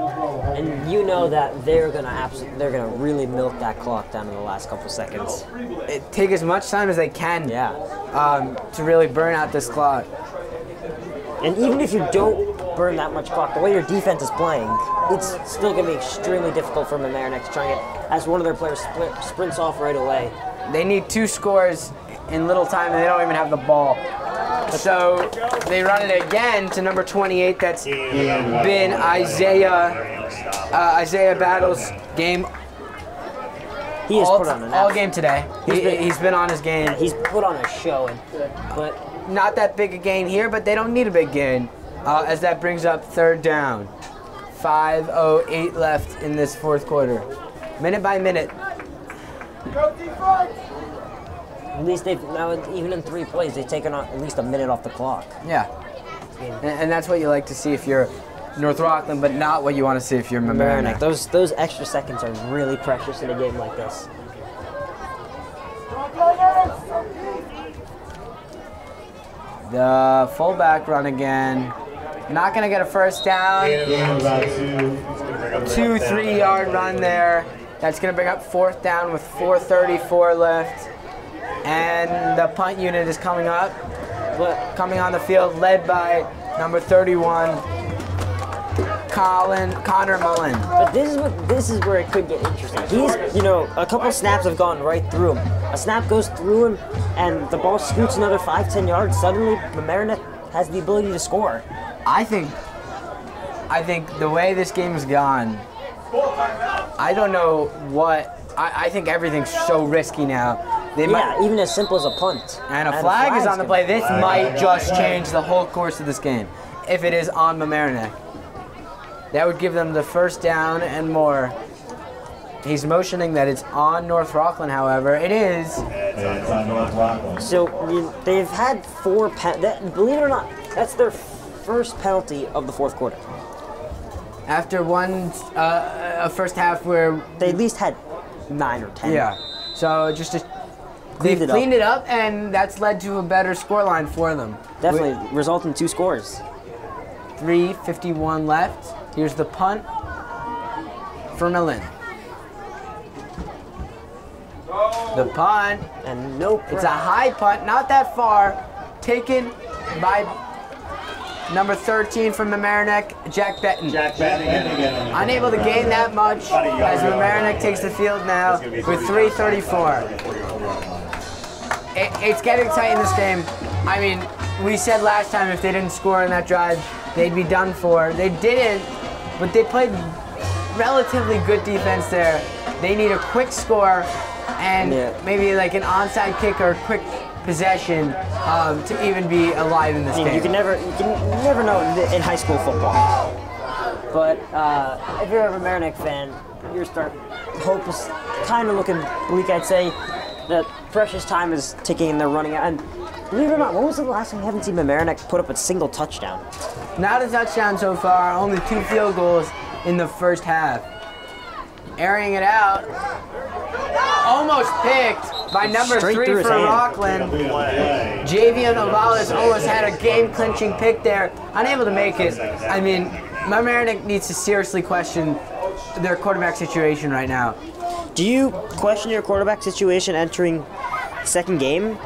And you know that they're gonna really milk that clock down in the last couple seconds. Take as much time as they can, to really burn out this clock. And even if you don't burn that much clock, the way your defense is playing, it's still going to be extremely difficult for Mamaroneck to try and get, as one of their players sprints off right away. They need 2 scores in little time, and they don't even have the ball. So they run it again to number 28. That's been Isaiah Battle's game. He has put on all game today. He's been on his game. He's put on a show, but not that big a gain here, but they don't need a big gain, as that brings up 3rd down. 5:08 left in this 4th quarter. Minute by minute. At least they've now, even in 3 plays, they've taken at least a minute off the clock. Yeah, and that's what you like to see if you're North Rockland, but not what you want to see if you're Mamaroneck. Those extra seconds are really precious in a game like this. The fullback run again. Not going to get a first down. 2-3 yard run there. That's going to bring up 4th down with 4:34 left. And the punt unit is coming up. Coming on the field, led by number 31, Connor Mullen. But this is where it could get interesting. He's, a couple snaps have gone right through him. A snap goes through him, and the ball scoots another 5-10 yards. Suddenly, Mamaroneck has the ability to score. I think the way this game's gone, I don't know what. I think everything's so risky now. Even as simple as a punt. And a flag is on the play. This might just change the whole course of this game if it is on Mamaroneck. That would give them the first down and more. He's motioning that it's on North Rockland, however. It is. It's on North Rockland. So they've had 4 believe it or not, that's their first penalty of the 4th quarter. After a first half where they at least had 9 or 10. Yeah. So they've cleaned it up, and that's led to a better scoreline for them. Definitely result in 2 scores. 3:51 left. Here's the punt for Millen. The punt. And nope. It's a high punt, not that far. Taken by number 13 from Mamaroneck, Jack Benton. Unable to gain that much as Mamaroneck takes the field now with 3:34. It's getting tight in this game. I mean, we said last time if they didn't score in that drive, they'd be done for. They didn't, but they played relatively good defense there. They need a quick score and maybe like an onside kick or a quick possession to even be alive in this game. You can never know in high school football. But if you're a Mamaroneck fan, your hope is kind of looking bleak. I'd say that precious time is ticking and they're running out. And believe it or not, when was the last time we haven't seen Mamaroneck put up a single touchdown? Not a touchdown so far. Only 2 field goals in the first half. Airing it out. Almost picked by number 3 for Rockland. Javian Ovales almost had a game-clinching pick there. Unable to make it. I mean, Mamaroneck needs to seriously question their quarterback situation right now. Do you question your quarterback situation entering second game?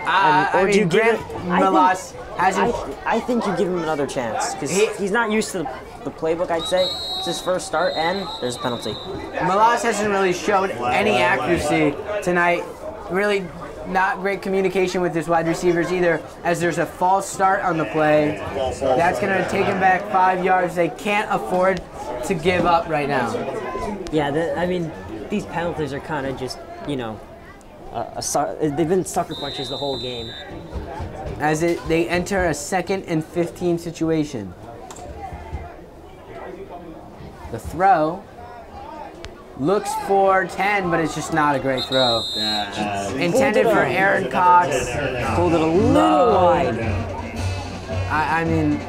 I mean, Grant Malas hasn't. I think you give him another chance because he's not used to the playbook. I'd say it's his first start, and there's a penalty. Malas hasn't really shown any accuracy tonight. Really, not great communication with his wide receivers either. As there's a false start on the play, that's going to take him back 5 yards. They can't afford to give up right now. Yeah, I mean, these penalties are kind of just, you know. They've been sucker punches the whole game. As they enter a 2nd and 15 situation. The throw looks for 10, but it's just not a great throw. Intended for Aaron Cox. Pulled it a little wide. I mean,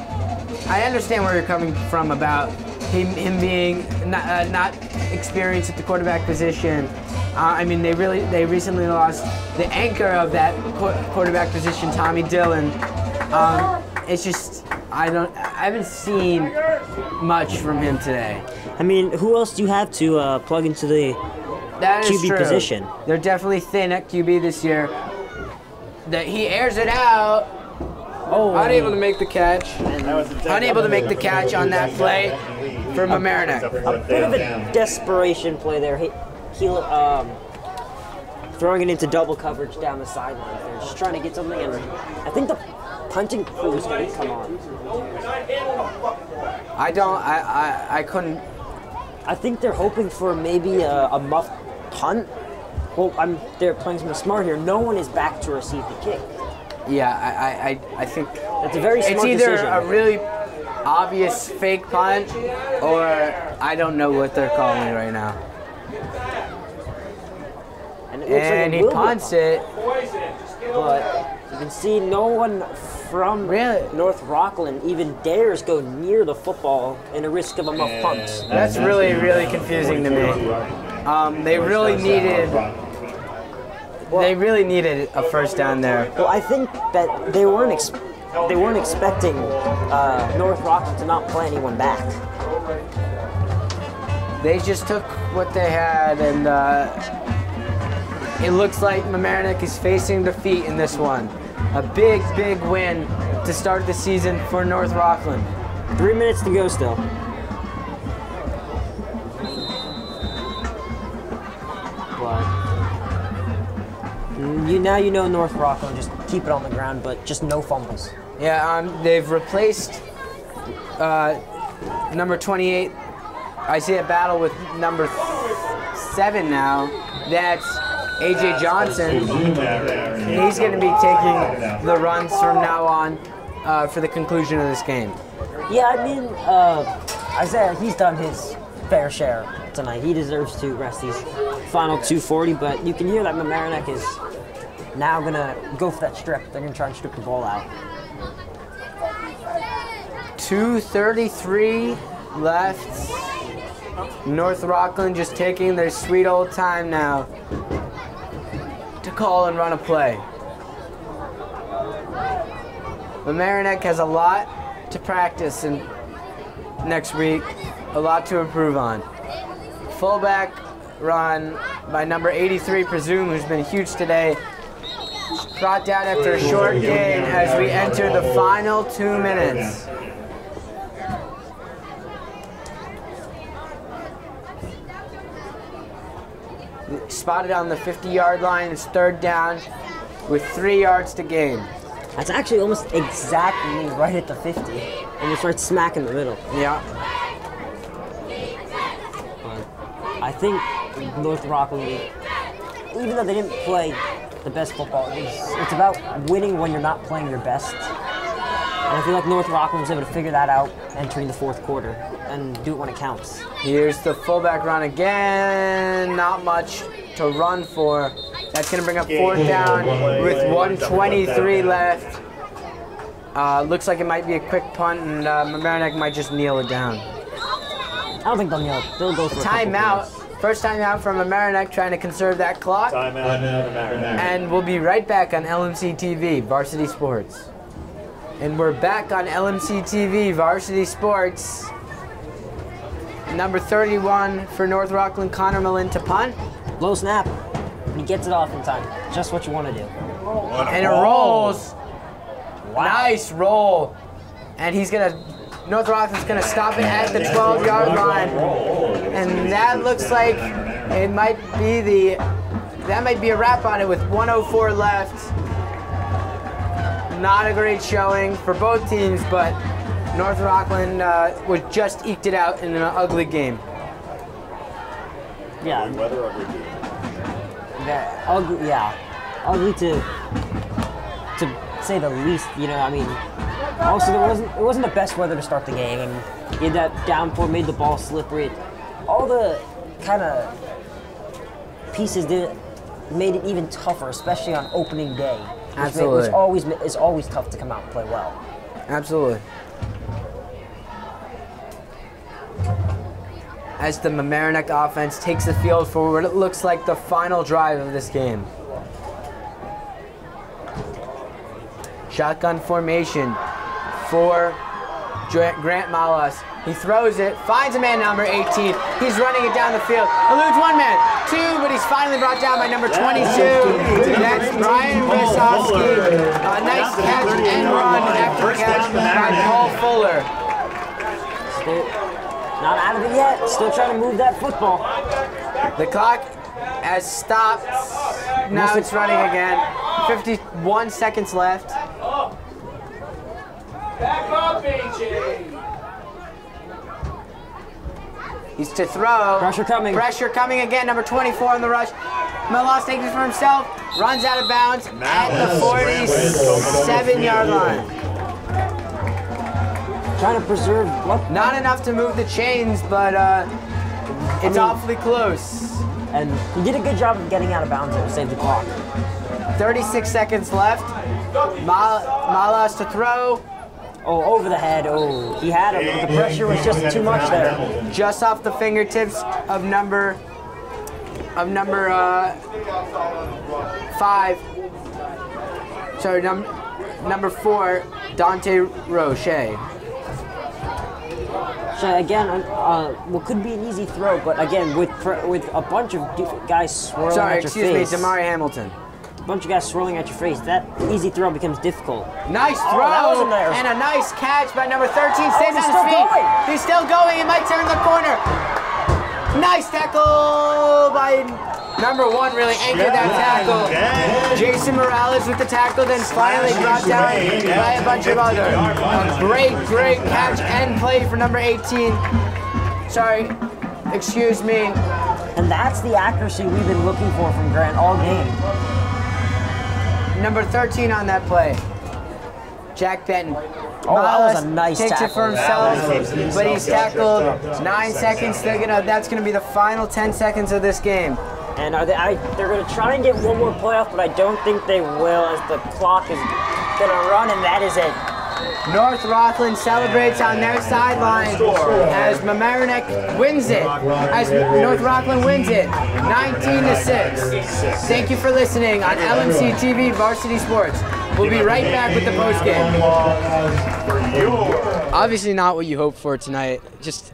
I understand where you're coming from about him being not experienced at the quarterback position. I mean, they recently lost the anchor of that quarterback position, Tommy Dillon. It's just I haven't seen much from him today. I mean, who else do you have to plug into the QB position? They're definitely thin at QB this year. He airs it out. Oh, unable to make the catch. Unable to make the catch on that play for Mamaroneck. A bit of a desperation play there. He throwing it into double coverage down the sideline. They're just trying to get something, and I think the punting crew is going to come on. I couldn't. I think they're hoping for maybe a muffed punt. Well, they're playing something smart here. No one is back to receive the kick. Yeah, I think it's a very smart decision. It's either decision. a really obvious fake punt, or I don't know what they're calling right now. And he punts it. But you can see no one from North Rockland even dares go near the football in a risk of a muff punt. That's really, really confusing to me. They really needed a first down there. Well, I think that they weren't expecting North Rockland to not play anyone back. They just took what they had, and it looks like Mamaroneck is facing defeat in this one. A big, big win to start the season for North Rockland. 3 minutes to go still. But now you know North Rockland, just keep it on the ground, but just no fumbles. Yeah, they've replaced number 28, Isaiah Battle, with number 7 now. That's AJ Johnson. He's going to be taking the runs from now on for the conclusion of this game. Yeah, I mean, Isaiah, he's done his fair share tonight. He deserves to rest these final 240, but you can hear that Mamaroneck is now going to go for that strip. They're going to try and strip the ball out. 2:33 left. North Rockland just taking their sweet old time now to call and run a play. Mamaroneck has a lot to practice next week, a lot to improve on. Fullback run by number 83, Presume, who's been huge today. Brought down after a short gain as we enter the final 2 minutes. Spotted on the 50-yard line. It's 3rd down with 3 yards to gain. That's actually almost exactly right at the 50, and it's right smack in the middle. Yeah. But I think North Rockland, even though they didn't play the best football, it's about winning when you're not playing your best. And I feel like North Rockland was able to figure that out entering the 4th quarter and do it when it counts. Here's the fullback run again. Not much to run for. That's going to bring up 4th down with 1:23 left. Looks like it might be a quick punt, and Mamaroneck might just kneel it down. I don't think they'll kneel it. They'll go for a timeout. First time out from Mamaroneck, trying to conserve that clock. Timeout, Mamaroneck. And we'll be right back on LMC TV, Varsity Sports. And we're back on LMC TV, Varsity Sports. Number 31 for North Rockland, Connor Malin to punt. Low snap. He gets it off in time. Just what you want to do. And it rolls. Wow. Nice roll. And North Rockland's gonna stop it at the 12-yard line. And that looks like it might be that might be a wrap on it with 1:04 left. Not a great showing for both teams, but North Rockland was just eked it out in an ugly game. Yeah. Weather ugly game. Ugly. Yeah. Ugly to say the least. You know, I mean. Also, it wasn't the best weather to start the game, and you had that downpour, made the ball slippery. All the kind of pieces made it even tougher, especially on opening day. Absolutely. Which is always tough to come out and play well. Absolutely. As the Mamaroneck offense takes the field for what it looks like the final drive of this game. Shotgun formation for Grant Malas. He throws it, finds a man number 18. He's running it down the field. Eludes one man, two, but he's finally brought down by number 22. That's Brian Wysowski. A nice catch and run after catch by Paul Fuller. Not out of it yet. Still trying to move that football. The clock has stopped. Now it's running again. 51 seconds left. Back up, AJ. He's to throw. Pressure coming. Pressure coming again. Number 24 on the rush. Malas takes it for himself. Runs out of bounds at the 47-yard line. Trying to preserve. Not enough to move the chains, but it's awfully close. And he did a good job of getting out of bounds there to save the clock. 36 seconds left. Malas to throw. Oh, over the head. Oh, he had him. The pressure was just too much there. Just off the fingertips of number 5. Sorry, number 4, Dante Roche. So again, what could be an easy throw, but again, with a bunch of guys swirling at your face. Sorry, excuse me, Damari Hamilton. A bunch of guys swirling at your face, that easy throw becomes difficult. Nice throw, and a nice catch by number 13. Stays on his feet. Going. He's still going. He might turn the corner. Nice tackle by number 1. Really anchored that tackle. Jason Morales with the tackle, then finally brought down by a bunch of others. A great catch and play for number 18. Sorry, excuse me. And that's the accuracy we've been looking for from Grant all game. Number 13 on that play, Jack Benton. Oh, that was a nice takes tackle. it for himself, but he's tackled 9 seconds. That's gonna be the final 10 seconds of this game. And they're gonna try and get one more playoff, but I don't think they will, as the clock is gonna run, and that is it. North Rockland celebrates on their sideline as Mamaroneck wins it, as North Rockland wins it, 19-6. Thank you for listening on LMC TV Varsity Sports. We'll be right back with the postgame. Obviously not what you hoped for tonight.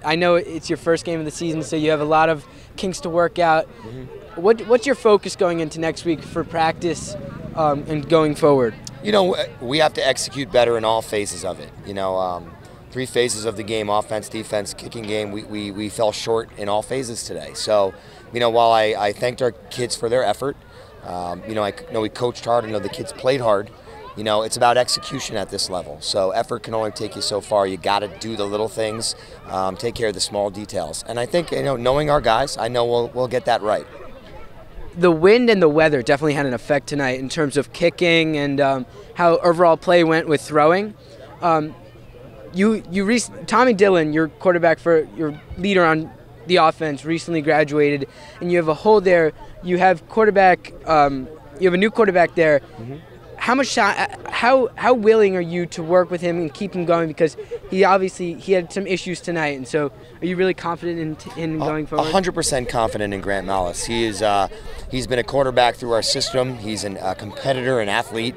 I know it's your first game of the season, so you have a lot of kinks to work out. What's your focus going into next week for practice and going forward? You know, we have to execute better in all phases of it. You know, 3 phases of the game: offense, defense, kicking game. We fell short in all phases today. So, you know, while I thanked our kids for their effort, you know, I know we coached hard. I know the kids played hard. You know, it's about execution at this level. So effort can only take you so far. You got to do the little things, take care of the small details. And I think, you know, knowing our guys, I know we'll get that right. The wind and the weather definitely had an effect tonight in terms of kicking and how overall play went with throwing. Tommy Dillon, your quarterback for your leader on the offense, recently graduated, and you have a hole there. You have quarterback. You have a new quarterback there. Mm-hmm. How willing are you to work with him and keep him going, because he had some issues tonight, and so are you really confident in going forward? 100% confident in Grant Malas. He's been a quarterback through our system. He's a competitor, an athlete.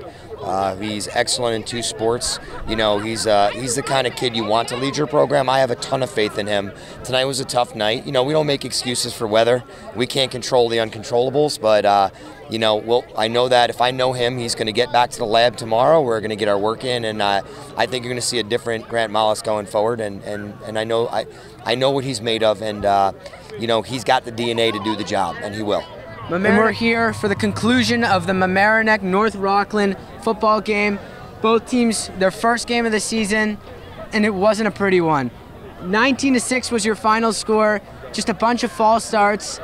He's excellent in 2 sports. You know, he's the kind of kid you want to lead your program. I have a ton of faith in him. Tonight was a tough night. You know, we don't make excuses for weather. We can't control the uncontrollables, but you know, well, I know that if I know him, he's going to get back to the lab tomorrow. We're going to get our work in, and I think you're going to see a different Grant Mallis going forward. And I know what he's made of, and you know, he's got the DNA to do the job, and he will. And we're here for the conclusion of the Mamaroneck North Rockland football game. Both teams, their first game of the season, and it wasn't a pretty one. 19-6 was your final score. Just a bunch of false starts,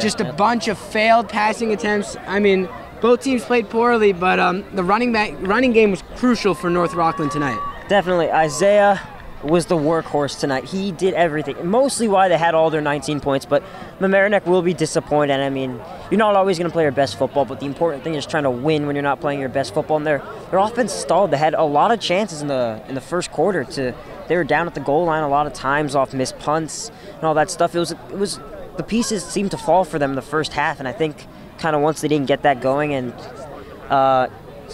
just a bunch of failed passing attempts. I mean, both teams played poorly, but the running game was crucial for North Rockland tonight. Definitely. Isaiah was the workhorse tonight. He did everything. Mostly why they had all their 19 points, but Mamaroneck will be disappointed. I mean, you're not always going to play your best football, but the important thing is trying to win when you're not playing your best football. And their offense stalled. They had a lot of chances in the first quarter. They were down at the goal line a lot of times off missed punts and all that stuff. It was the pieces seemed to fall for them in the first half, and I think kind of once they didn't get that going, and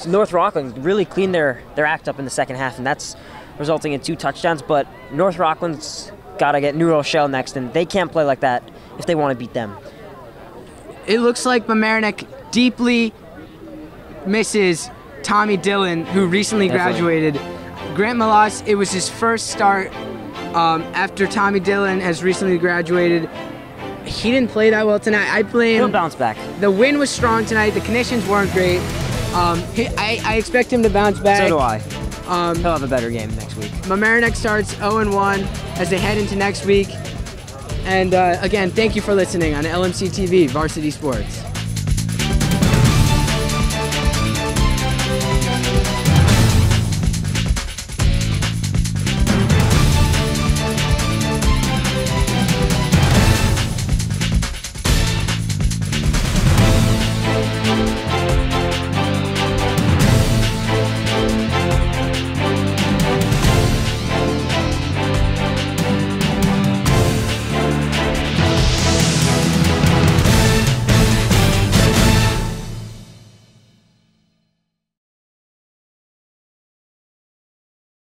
North Rockland really cleaned their act up in the second half, and that's resulting in 2 touchdowns. But North Rockland's got to get New Rochelle next, and they can't play like that if they want to beat them. It looks like Mamaroneck deeply misses Tommy Dillon, who recently graduated. Grant Mallis, it was his first start after Tommy Dillon has recently graduated. He didn't play that well tonight. I blame. He'll bounce back. The wind was strong tonight. The conditions weren't great. I expect him to bounce back. So do I. He'll have a better game next week. Mamaroneck starts 0-1 as they head into next week. And again, thank you for listening on LMC TV Varsity Sports.